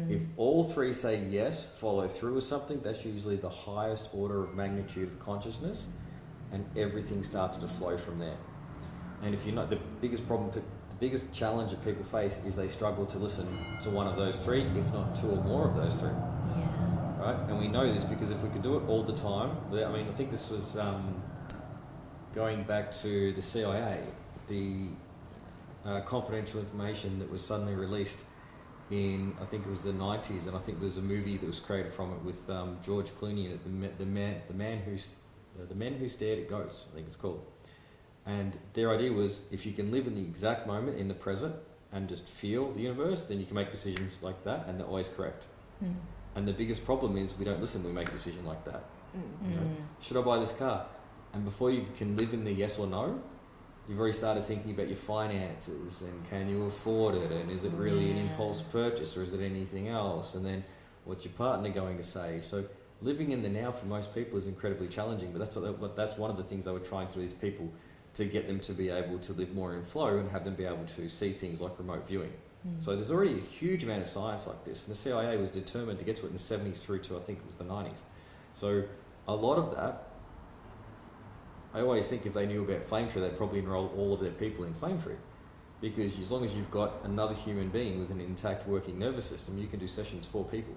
If all 3 say yes, follow through with something, that's usually the highest order of magnitude of consciousness, and everything starts to flow from there. And if you're not, the biggest challenge that people face is they struggle to listen to one of those 3, if not 2 or more of those 3. Yeah. Right? And we know this because if we could do it all the time, I mean, I think this was going back to the CIA, the confidential information that was suddenly released in, I think it was the 90s, and I think there was a movie that was created from it with George Clooney in it, the men who stared at ghosts, I think it's called. And their idea was, if you can live in the exact moment, in the present, and just feel the universe, then you can make decisions like that, and they're always correct. And the biggest problem is we don't listen when we make a decision like that. You know, should I buy this car? And before you can live in the yes or no, you've already started thinking about your finances and can you afford it, and is it really an impulse purchase or is it anything else, and then what's your partner going to say? So living in the now for most people is incredibly challenging, but that's one of the things I would try and do with these people, to get them to be able to live more in flow and have them be able to see things like remote viewing. So there's already a huge amount of science like this, and the CIA was determined to get to it in the 70s through to, I think it was the 90s. So a lot of that, I always think if they knew about FlameTree, they'd probably enroll all of their people in FlameTree, because as long as you've got another human being with an intact working nervous system, you can do sessions for people.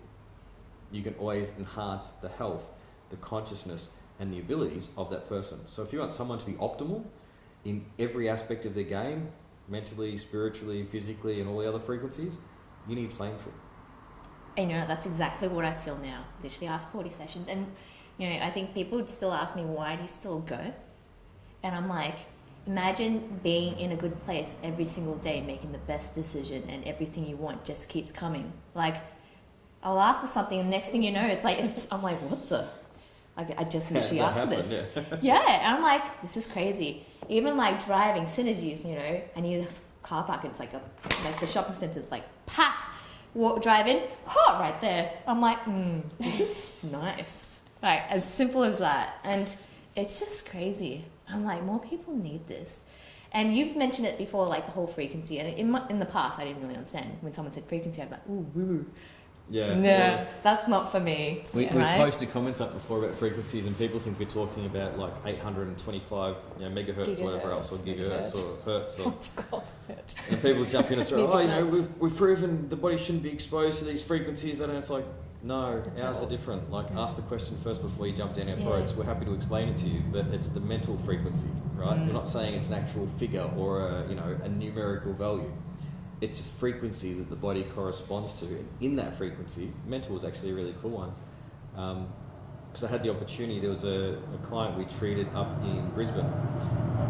You can always enhance the health, the consciousness, and the abilities of that person. So if you want someone to be optimal in every aspect of their game, mentally, spiritually, physically, and all the other frequencies, you need FlameTree. And that's exactly what I feel now. Literally after 40 sessions. And, I think people would still ask me, why do you still go? And I'm like, imagine being in a good place every single day, making the best decision, and everything you want just keeps coming. Like, I'll ask for something, and next thing you know, I'm like, what the? Like, I just literally asked for this. Yeah, and I'm like, this is crazy. Even like driving, synergies, I need a car park, and it's like the shopping centre is like packed. Drive in, hot right there. I'm like, this is nice. Like, as simple as that. And it's just crazy. I'm like, more people need this. And you've mentioned it before, like the whole frequency. And in the past, I didn't really understand. When someone said frequency, I'd be like, ooh, woo. Yeah. Yeah, that's not for me. We right? posted comments up before about frequencies, and people think we're talking about like 825 megahertz or whatever else, or gigahertz or hertz. Or, What's it called? Hertz. and people jump in and say, Music oh, notes. we've proven the body shouldn't be exposed to these frequencies. And it's like, no, That's ours not- are different. Like, ask the question first before you jump down our Yeah. throats. We're happy to explain it to you, but it's the mental frequency, right? We're not saying it's an actual figure or a numerical value. It's a frequency that the body corresponds to. And in that frequency, mental was actually a really cool one. Because I had the opportunity, there was a client we treated up in Brisbane,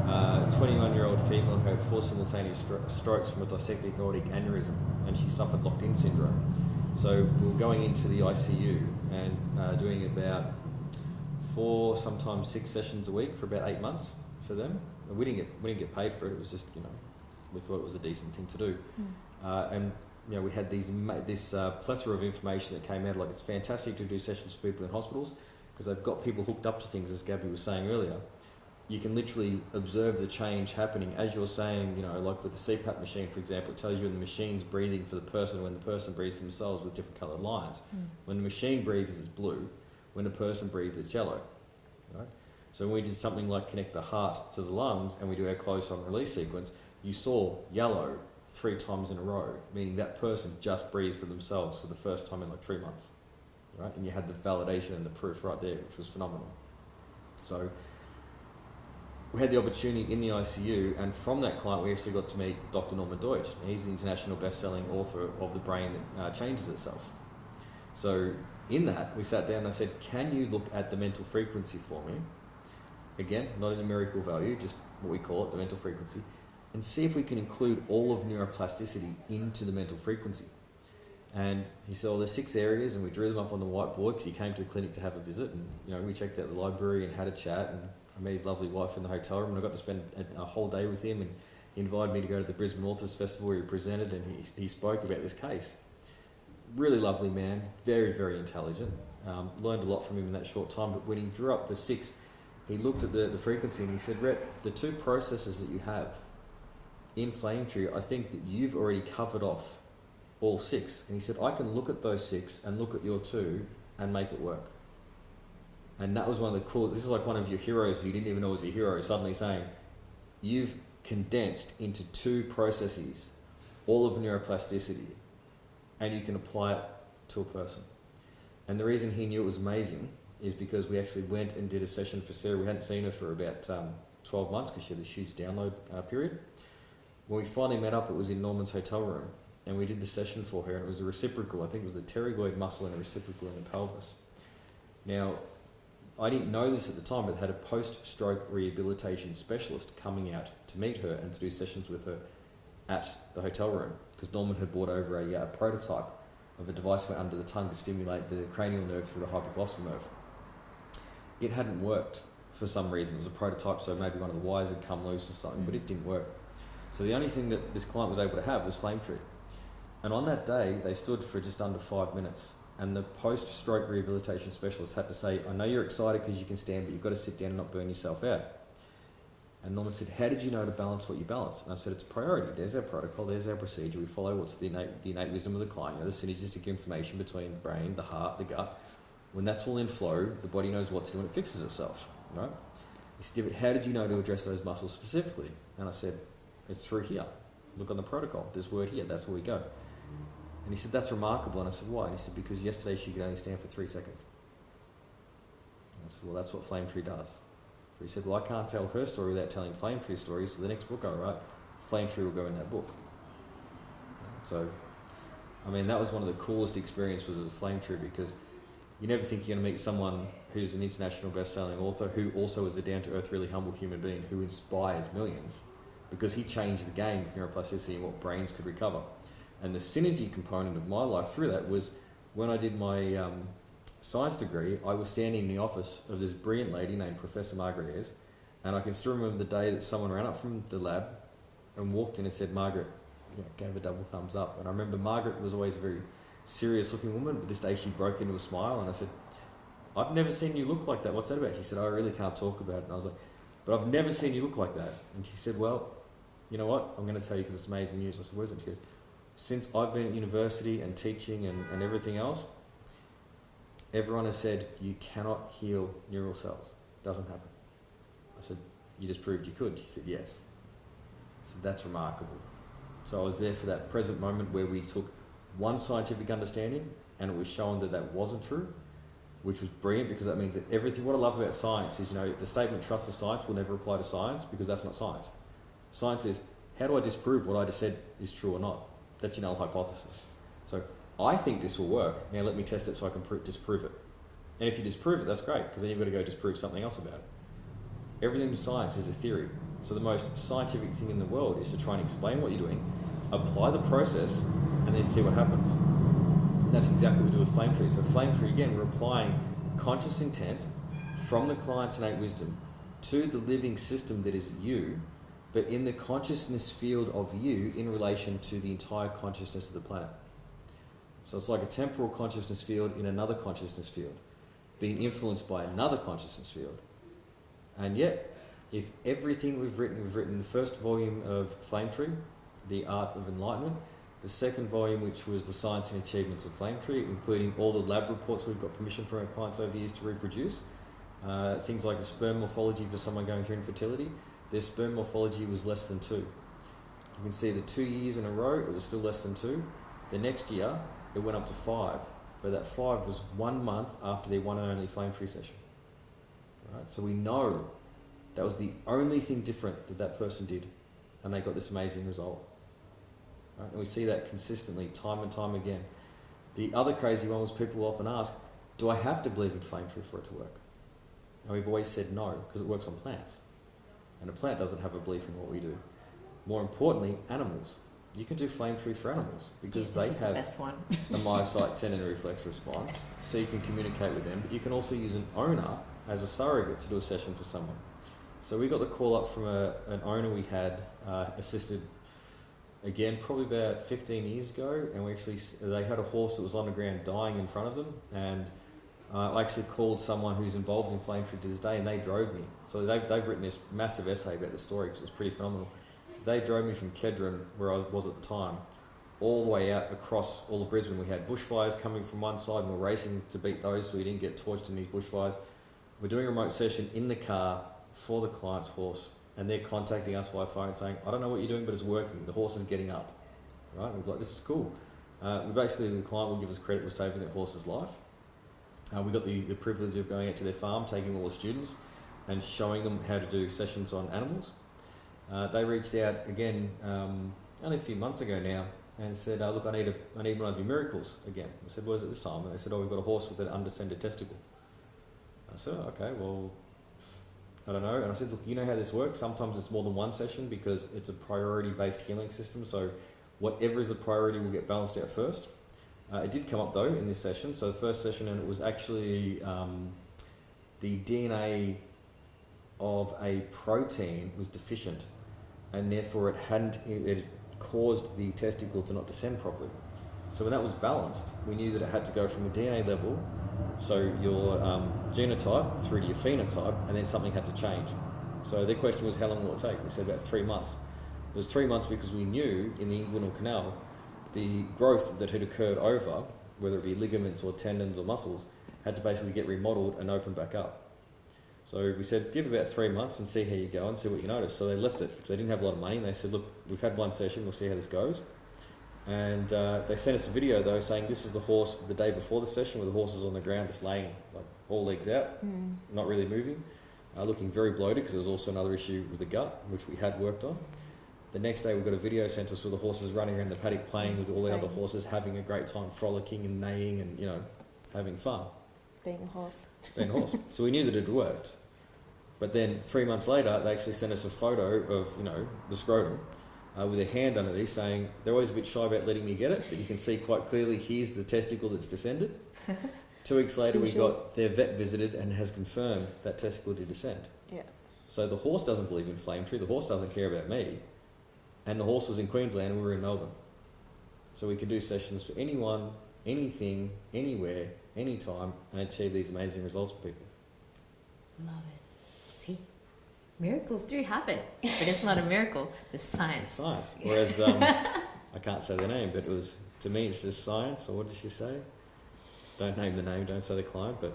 21-year-old female who had 4 simultaneous strokes from a dissected aortic aneurysm, and she suffered locked-in syndrome. So we were going into the ICU and doing about 4, sometimes 6 sessions a week for about 8 months for them. We didn't get paid for it. It was just, we thought it was a decent thing to do. And we had this plethora of information that came out. Like, it's fantastic to do sessions for people in hospitals because they've got people hooked up to things, as Gabby was saying earlier. You can literally observe the change happening. As you're saying, like with the CPAP machine, for example, it tells you when the machine's breathing for the person, when the person breathes themselves with different coloured lines. When the machine breathes, it's blue. When the person breathes, it's yellow. Right? So when we did something like connect the heart to the lungs and we do our close-on release sequence, you saw yellow 3 times in a row, meaning that person just breathed for themselves for the first time in like 3 months. Right? And you had the validation and the proof right there, which was phenomenal. So we had the opportunity in the ICU, and from that client we actually got to meet Dr. Norman Deutsch. He's the international best-selling author of The Brain That Changes Itself. So in that, we sat down and I said, can you look at the mental frequency for me? Again, not a numerical value, just what we call it, the mental frequency, and see if we can include all of neuroplasticity into the mental frequency. And he said, there's 6 areas, and we drew them up on the whiteboard because he came to the clinic to have a visit, and we checked out the library and had a chat, and I met his lovely wife in the hotel room, and I got to spend a whole day with him, and he invited me to go to the Brisbane Authors Festival where he presented, and he spoke about this case. Really lovely man, very, very intelligent. Learned a lot from him in that short time, but when he drew up the 6, he looked at the frequency and he said, Rhett, the 2 processes that you have in FlameTree, I think that you've already covered off all 6. And he said, I can look at those 6 and look at your 2 and make it work. And that was one of the cool, this is like one of your heroes who you didn't even know was a hero, suddenly saying, you've condensed into 2 processes all of neuroplasticity, and you can apply it to a person. And the reason he knew it was amazing is because we actually went and did a session for Sarah. We hadn't seen her for about 12 months because she had this huge download period. When we finally met up, it was in Norman's hotel room, and we did the session for her, and it was a reciprocal. I think it was the pterygoid muscle and a reciprocal in the pelvis. Now, I didn't know this at the time, but had a post-stroke rehabilitation specialist coming out to meet her and to do sessions with her at the hotel room, because Norman had brought over a prototype of a device that went under the tongue to stimulate the cranial nerve through the hypoglossal nerve. It hadn't worked for some reason. It was a prototype, so maybe one of the wires had come loose or something, but it didn't work. So the only thing that this client was able to have was FlameTree. And on that day, they stood for just under 5 minutes. And the post-stroke rehabilitation specialist had to say, I know you're excited because you can stand, but you've got to sit down and not burn yourself out. And Norman said, how did you know to balance what you balanced? And I said, it's priority. There's our protocol, there's our procedure. We follow what's the innate wisdom of the client, the synergistic information between the brain, the heart, the gut. When that's all in flow, the body knows what to do and it fixes itself, right? He said, but how did you know to address those muscles specifically? And I said, it's through here. Look on the protocol. This word here, that's where we go. And he said, that's remarkable. And I said, why? And he said, because yesterday she could only stand for 3 seconds. And I said, well, that's what FlameTree does. So he said, well, I can't tell her story without telling FlameTree stories, so the next book I write, FlameTree will go in that book. So, I mean, that was one of the coolest experiences of FlameTree, because you never think you're going to meet someone who's an international best-selling author who also is a down-to-earth, really humble human being who inspires millions, because he changed the game with neuroplasticity and what brains could recover. And the synergy component of my life through that was when I did my science degree, I was standing in the office of this brilliant lady named Professor Margaret Ayres, and I can still remember the day that someone ran up from the lab and walked in and said, Margaret, gave a double thumbs up. And I remember Margaret was always a very serious looking woman, but this day she broke into a smile, and I said, I've never seen you look like that. What's that about? She said, I really can't talk about it. And I was like, but I've never seen you look like that. And she said, well, you know what? I'm going to tell you because it's amazing news. I said, what is it? She goes, since I've been at university and teaching and everything else, everyone has said you cannot heal neural cells. Doesn't happen. I said, you just proved you could. She said, yes. I said, that's remarkable. So I was there for that present moment where we took one scientific understanding and it was shown that that wasn't true, which was brilliant because that means that everything, what I love about science is, the statement trust the science will never apply to science because that's not science. Science is, how do I disprove what I just said is true or not? That's your null hypothesis. So I think this will work. Now let me test it so I can disprove it. And if you disprove it, that's great because then you've got to go disprove something else about it. Everything in science is a theory. So the most scientific thing in the world is to try and explain what you're doing, apply the process, and then see what happens. And that's exactly what we do with FlameTree. So FlameTree, again, we're applying conscious intent from the client's innate wisdom to the living system that is you, but in the consciousness field of you in relation to the entire consciousness of the planet. So it's like a temporal consciousness field in another consciousness field, being influenced by another consciousness field. And yet, if everything we've written the first volume of FlameTree, The Art of Enlightenment, the second volume, which was the science and achievements of FlameTree, including all the lab reports we've got permission from our clients over the years to reproduce, things like the sperm morphology for someone going through infertility, their sperm morphology was less than 2. You can see the 2 years in a row, it was still less than 2. The next year, it went up to 5, but that 5 was 1 month after their one and only FlameTree session. Right? So we know that was the only thing different that that person did, and they got this amazing result. Right? And we see that consistently, time and time again. The other crazy one was people often ask, do I have to believe in FlameTree for it to work? And we've always said no, because it works on plants. And a plant doesn't have a belief in what we do. More importantly, animals. You can do FlameTree for animals because they have a myocyte tendon reflex response, so you can communicate with them, but you can also use an owner as a surrogate to do a session for someone. So we got the call up from an owner we had assisted, again, probably about 15 years ago, and they had a horse that was on the ground dying in front of them, and I actually called someone who's involved in FlameTree to this day, and they drove me. So they've written this massive essay about the story because it was pretty phenomenal. They drove me from Kedron, where I was at the time, all the way out across all of Brisbane. We had bushfires coming from one side, and we're racing to beat those so we didn't get torched in these bushfires. We're doing a remote session in the car for the client's horse, and they're contacting us via phone saying, I don't know what you're doing, but it's working. The horse is getting up. Right? We're like, this is cool. The client will give us credit for saving that horse's life. We got the privilege of going out to their farm, taking all the students, and showing them how to do sessions on animals. They reached out again only a few months ago now and said, look, I need one of your miracles again. I said, what is it this time? And they said, we've got a horse with an undescended testicle. I said, okay, well, I don't know. And I said, look, you know how this works? Sometimes it's more than one session because it's a priority-based healing system. So whatever is the priority will get balanced out first. It did come up though in this session. So the first session, and it was actually the DNA of a protein was deficient, and therefore it caused the testicle to not descend properly. So when that was balanced, we knew that it had to go from the DNA level, so your genotype through to your phenotype, and then something had to change. So their question was, how long will it take? We said about 3 months. It was 3 months because we knew in the inguinal canal the growth that had occurred over, whether it be ligaments or tendons or muscles, had to basically get remodeled and open back up. So we said, give about 3 months and see how you go and see what you notice. So they left it because they didn't have a lot of money. And they said, look, we've had one session, we'll see how this goes. And they sent us a video though saying this is the horse the day before the session, where the horse is on the ground just laying, like all legs out, not really moving, looking very bloated because there was also another issue with the gut, which we had worked on. The next day we got a video sent us with the horses running around the paddock playing with all the other horses, having a great time, frolicking and neighing and, having fun. Being a horse. So we knew that it worked. But then 3 months later, they actually sent us a photo of, the scrotum with their hand underneath saying, they're always a bit shy about letting me get it, but you can see quite clearly, here's the testicle that's descended. 2 weeks later, we got their vet visited and has confirmed that testicle did descend. Yeah. So the horse doesn't believe in FlameTree, the horse doesn't care about me, and the horse was in Queensland and we were in Melbourne. So we can do sessions for anyone, anything, anywhere, anytime, and achieve these amazing results for people. Love it. See, miracles do happen, but it's not a miracle. It's science. It's science. Whereas I can't say the name, but it was, to me, it's just science, or what did she say? Don't name the name, don't say the client, but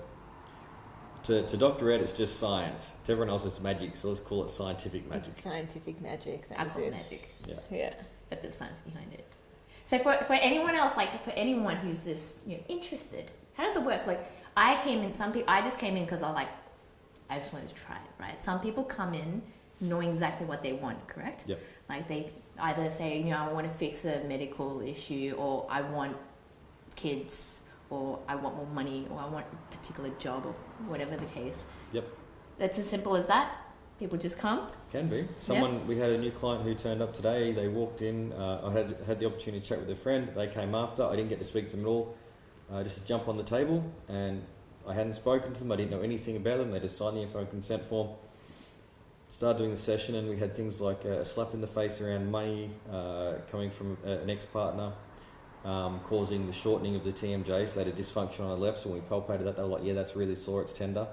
to Dr. Rhett, it's just science. To everyone else, it's magic, so let's call it scientific magic. Scientific magic, I call it magic. Yeah. But there's science behind it. So for anyone else, like for anyone who's just interested, how does it work? Like I just came in because I just wanted to try it, right? Some people come in knowing exactly what they want, correct? Yep. Like they either say, I want to fix a medical issue, or I want kids, or I want more money, or I want a particular job, or whatever the case. Yep. That's as simple as that. People just come. Can be. We had a new client who turned up today. They walked in. I had the opportunity to chat with their friend. They came after. I didn't get to speak to them at all. Just to jump on the table, and I hadn't spoken to them. I didn't know anything about them. They just signed the info and consent form. Started doing the session, and we had things like a slap in the face around money coming from an ex-partner, causing the shortening of the TMJ, so they had a dysfunction on the left. So when we palpated that, they were like, yeah, that's really sore, it's tender.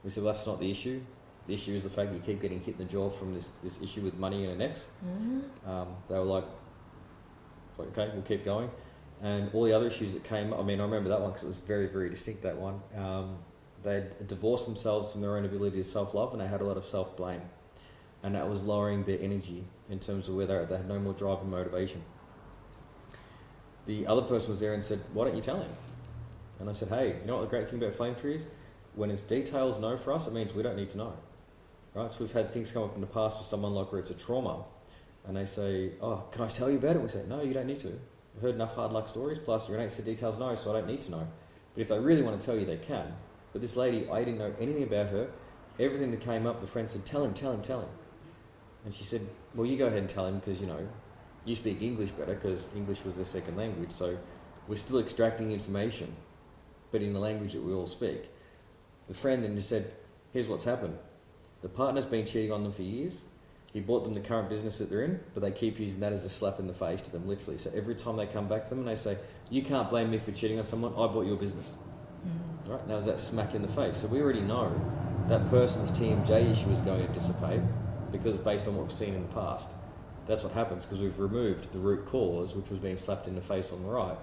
We said, well, that's not the issue. The issue is the fact that you keep getting hit in the jaw from this issue with money and an ex. They were like, okay, we'll keep going. And all the other issues that came up, I remember that one because it was very, very distinct, that one. They'd divorced themselves from their own ability to self-love, and they had a lot of self-blame. And that was lowering their energy in terms of where they had no more drive and motivation. The other person was there and said, why don't you tell him? And I said, hey, you know what the great thing about FlameTree is? When it's details no for us, it means we don't need to know. Right? So we've had things come up in the past with someone like where it's a trauma, and they say, oh, can I tell you about it? And we say, no, you don't need to. I've heard enough hard luck stories, plus your innate said details no, so I don't need to know. But if they really want to tell you, they can. But this lady, I didn't know anything about her. Everything that came up, the friend said, tell him. And she said, well, you go ahead and tell him because, you speak English better because English was their second language. So we're still extracting information, but in the language that we all speak. The friend then just said, here's what's happened. The partner's been cheating on them for years. He bought them the current business that they're in, but they keep using that as a slap in the face to them, literally. So every time they come back to them and they say, you can't blame me for cheating on someone, I bought your business. Right? Now, is that smack in the face? So we already know that person's TMJ issue is going to dissipate because based on what we've seen in the past. That's what happens because we've removed the root cause, which was being slapped in the face on the right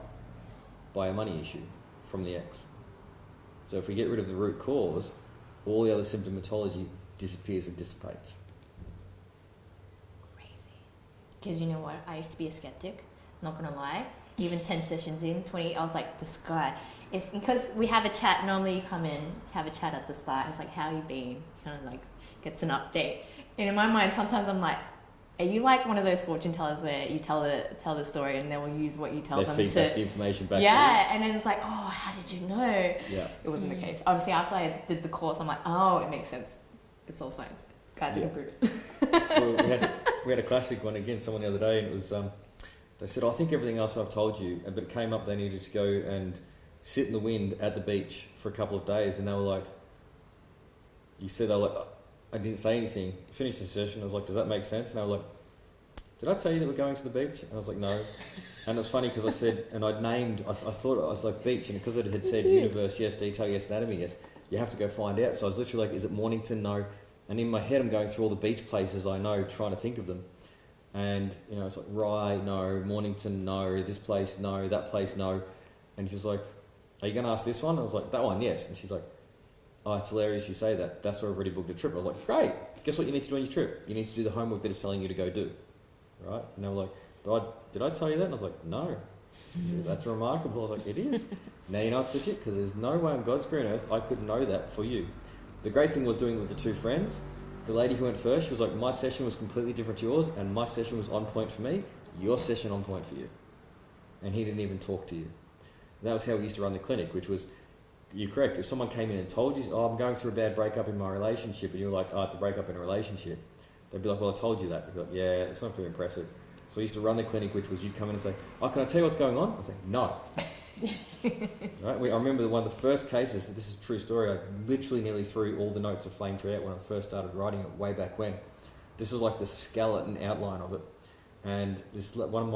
by a money issue from the ex. So if we get rid of the root cause, all the other symptomatology disappears and dissipates. Crazy. Because you know what? I used to be a skeptic, not going to lie. Even 10 sessions in, 20, I was like, this guy. It's because we have a chat. Normally you come in, have a chat at the start. It's like, how you been? Kind of like gets an update. And in my mind, sometimes I'm like, are you like one of those fortune tellers where you tell the story and they will use what you tell them to... They feed back the information back to you. Yeah, and then it's like, oh, how did you know? Yeah. It wasn't the case. Obviously, after I did the course, I'm like, oh, it makes sense. It's all science. Guys, I can prove it. Well, we had a classic one again, someone the other day, and it was... they said, I think everything else I've told you, but it came up they needed to go and sit in the wind at the beach for a couple of days, and they were like, you said, I didn't say anything. Finished the session, I was like, does that make sense? And I was like, did I tell you that we're going to the beach? And I was like, no. And it was funny because I said, and I'd named, I thought I was like beach, and because it had said universe, yes, detail, yes, anatomy, yes, you have to go find out. So I was literally like, is it Mornington? No. And in my head, I'm going through all the beach places I know, trying to think of them. And, it's like, Rye, no, Mornington, no, this place, no, that place, no. And she was like, are you going to ask this one? I was like, that one, yes. And she's like, oh, it's hilarious you say that. That's where I've already booked a trip. I was like, great. Guess what you need to do on your trip? You need to do the homework that it's telling you to go do. Right? And they were like, did I tell you that? And I was like, no. That's remarkable. I was like, it is. Now you know it's legit because there's no way on God's green earth I could know that for you. The great thing was doing it with the two friends. The lady who went first, she was like, my session was completely different to yours and my session was on point for me. Your session on point for you. And he didn't even talk to you. And that was how we used to run the clinic, which was, you're correct. If someone came in and told you, oh, I'm going through a bad breakup in my relationship, and you're like, oh, it's a breakup in a relationship, they'd be like, well, I told you that. You'd be like, yeah, it's not very impressive. So we used to run the clinic, which was you'd come in and say, oh, can I tell you what's going on? I was like, no. Right? I remember one of the first cases, this is a true story, I literally nearly threw all the notes of FlameTree out when I first started writing it way back when. This was like the skeleton outline of it. And this one of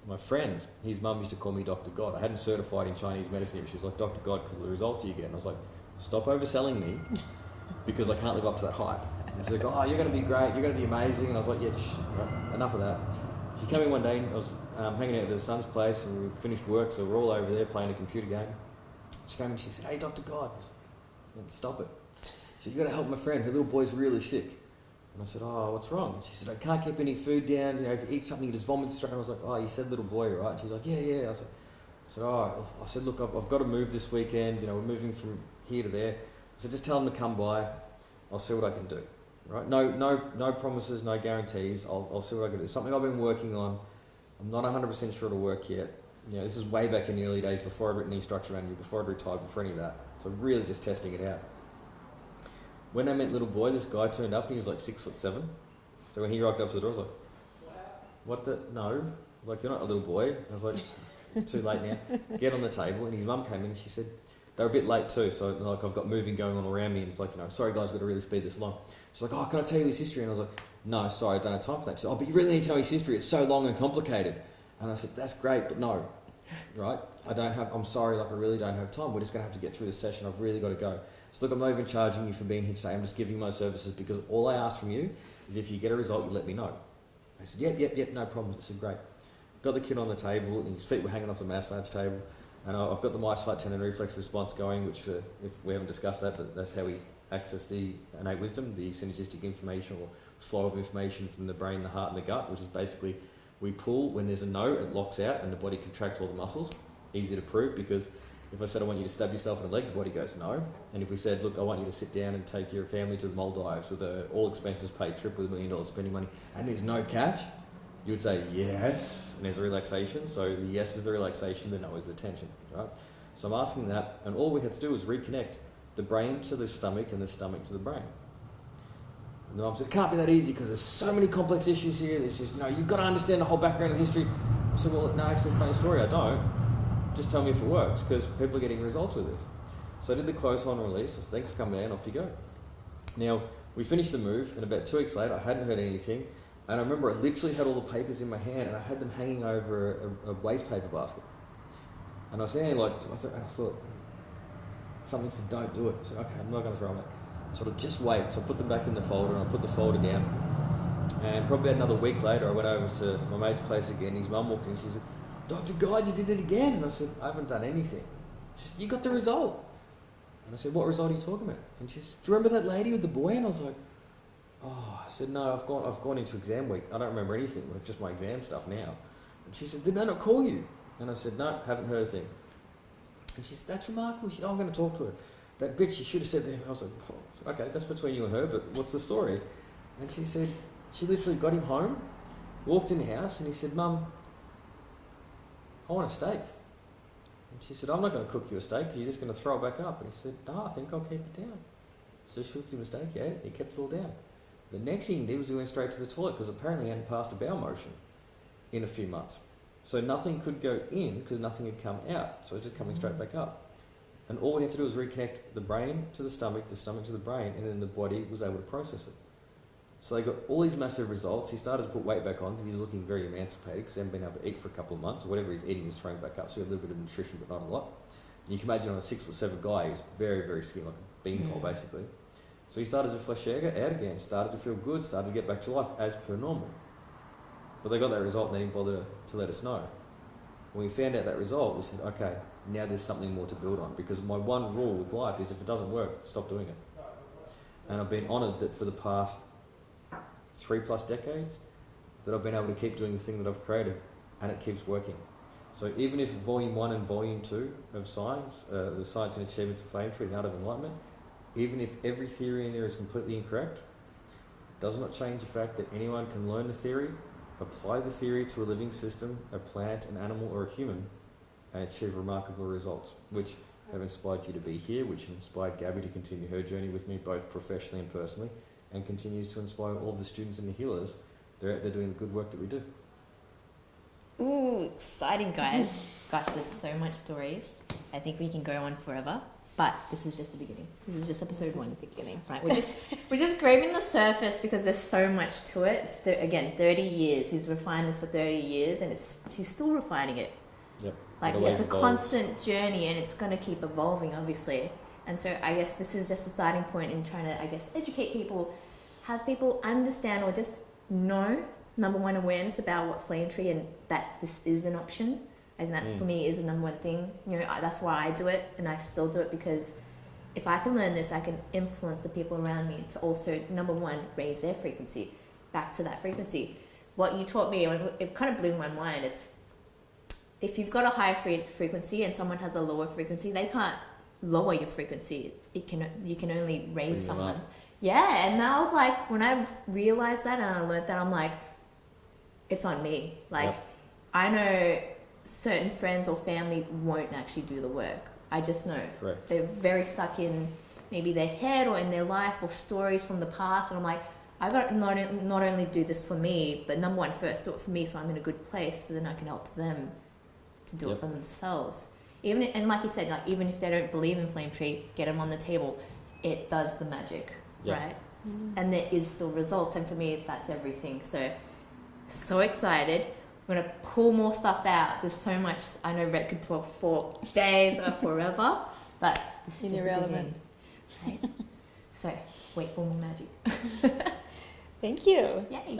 my friends, his mum used to call me Dr. God. I hadn't certified in Chinese medicine yet. She was like, Dr. God, because of the results you get. And I was like, stop overselling me because I can't live up to that hype. And she's like, oh, you're going to be great, you're going to be amazing. And I was like, yeah, right, enough of that. She came in one day and I was hanging out at her son's place and we finished work, so we're all over there playing a computer game. She came in and she said, "Hey, Dr. God," I said, "Stop it." She said, "You got to help my friend, her little boy's really sick." And I said, "Oh, what's wrong?" And she said, "I can't keep any food down, if you eat something, he just vomits straight." And I was like, "Oh, you said little boy, right?" And she's like, yeah. I said, "Look, I've got to move this weekend, we're moving from here to there." I said, "Just tell him to come by, I'll see what I can do." Right? No promises, no guarantees. I'll see what I can do. It's something I've been working on. I'm not 100% sure it'll work yet. This is way back in the early days before I'd written any structure manual, before I'd retired, before any of that. So really just testing it out. When I met little boy, this guy turned up and he was like 6'7". So when he rocked up to the door, I was like, "What the? No, like you're not a little boy." I was like, "Too late now. Get on the table." And his mum came in and she said, they were a bit late too, so like I've got moving going on around me and it's like, "Sorry guys, I've got to really speed this along." She's like, "Oh, can I tell you his history?" And I was like, "No, sorry, I don't have time for that." She said, "Oh, but you really need to know his history. It's so long and complicated." And I said, "That's great, but no, right? I'm sorry, I really don't have time. We're just going to have to get through this session. I've really got to go." So look, I'm not even charging you for being here today. I'm just giving my services because all I ask from you is if you get a result, you let me know. I said, yep, no problem." I said, "Great." Got the kid on the table and his feet were hanging off the massage table. And I've got the mysight tendon reflex response going, which if we haven't discussed that, but that's how we access the innate wisdom, the synergistic information or flow of information from the brain, the heart and the gut, which is basically we pull when there's a no, it locks out and the body contracts all the muscles. Easy to prove because if I said I want you to stab yourself in the leg, the body goes no. And if we said, "Look, I want you to sit down and take your family to the Maldives with a all expenses paid trip with $1 million spending money and there's no catch," you would say yes, and there's a relaxation. So the yes is the relaxation, the no is the tension, right? So I'm asking that, and all we had to do was reconnect the brain to the stomach and the stomach to the brain. And the mum said, "It can't be that easy because there's so many complex issues here. There's just, you've got to understand the whole background and history." I said, "Well, no, actually, funny story, I don't. Just tell me if it works because people are getting results with this." So I did the close on release. I said, "Thanks, come down, off you go." Now, we finished the move, and about 2 weeks later, I hadn't heard anything. And I remember I literally had all the papers in my hand and I had them hanging over a waste paper basket. And I was saying, I thought, something said, "Don't do it." I said, "Okay, I'm not going to throw them out." I sort of just wait. So I put them back in the folder and I put the folder down. And probably about another week later, I went over to my mate's place again. His mum walked in and she said, "Dr. God, you did it again." And I said, "I haven't done anything." She said, "You got the result." And I said, "What result are you talking about?" And she said, "Do you remember that lady with the boy?" And I was like, "Oh," I said, "No, I've gone into exam week. I don't remember anything, just my exam stuff now." And she said, "Did they not call you?" And I said, "No, haven't heard a thing." And she said, "That's remarkable." She said, "Oh, I'm going to talk to her. That bitch, she should have said that." I was like, "Oh, okay, that's between you and her, but what's the story?" And she said, she literally got him home, walked in the house, and he said, "Mum, I want a steak." And she said, "I'm not going to cook you a steak. You're just going to throw it back up." And he said, "No, I think I'll keep it down." So she cooked him a steak, he ate it, and he kept it all down. The next thing he did was he went straight to the toilet because apparently he hadn't passed a bowel motion in a few months. So nothing could go in because nothing had come out. So it was just coming straight back up. And all we had to do was reconnect the brain to the stomach to the brain, and then the body was able to process it. So they got all these massive results. He started to put weight back on because he was looking very emancipated because he hadn't been able to eat for a couple of months. Or whatever he's eating was throwing back up. So he had a little bit of nutrition, but not a lot. And you can imagine on a 6'7" guy, he's very, very skinny, like a beanpole basically. So he started to flesh out again, started to feel good, started to get back to life as per normal. But they got that result and they didn't bother to let us know. When we found out that result, we said, okay, now there's something more to build on, because my one rule with life is if it doesn't work, stop doing it. And I've been honoured that for the past 3+ decades that I've been able to keep doing the thing that I've created, and it keeps working. So even if Volume 1 and Volume 2 of Science, the Science and Achievements of FlameTree, the Art of Enlightenment, even if every theory in there is completely incorrect, does not change the fact that anyone can learn the theory, apply the theory to a living system, a plant, an animal or a human, and achieve remarkable results, which have inspired you to be here, which inspired Gabby to continue her journey with me, both professionally and personally, and continues to inspire all of the students and the healers. They're out there doing the good work that we do. Ooh, exciting, guys. Gosh, there's so much stories. I think we can go on forever, but this is just the beginning. This is just episode 1. The beginning. Right, we're just scraping the surface because there's so much to it. It's again, 30 years. He's refined this for 30 years, and he's still refining it. Yep. Like, it's a constant journey, and it's going to keep evolving, obviously. And so I guess this is just a starting point in trying to, educate people, have people understand or just know number one awareness about what FlameTree and that this is an option. And that for me is the number one thing. You know, that's why I do it, and I still do it, because if I can learn this, I can influence the people around me to also, number one, raise their frequency back to that frequency. What you taught me, it kind of blew my mind. It's if you've got a higher frequency and someone has a lower frequency, they can't lower your frequency. You can only raise someone. Yeah, and I was like, when I realized that and I learned that, I'm like, it's on me. Like, I know certain friends or family won't actually do the work. I just know. Correct. They're very stuck in maybe their head or in their life or stories from the past, and I'm like, I got to not only do this for me, but number one, first do it for me, so I'm in a good place, so then I can help them to do it for themselves. And like you said, like even if they don't believe in FlameTree, get them on the table. It does the magic, right? And there is still results, and for me, that's everything. So excited. I'm going to pull more stuff out. There's so much. I know Rhett could talk for days or forever, but this is just irrelevant. Right? So wait for more magic. Thank you. Yay.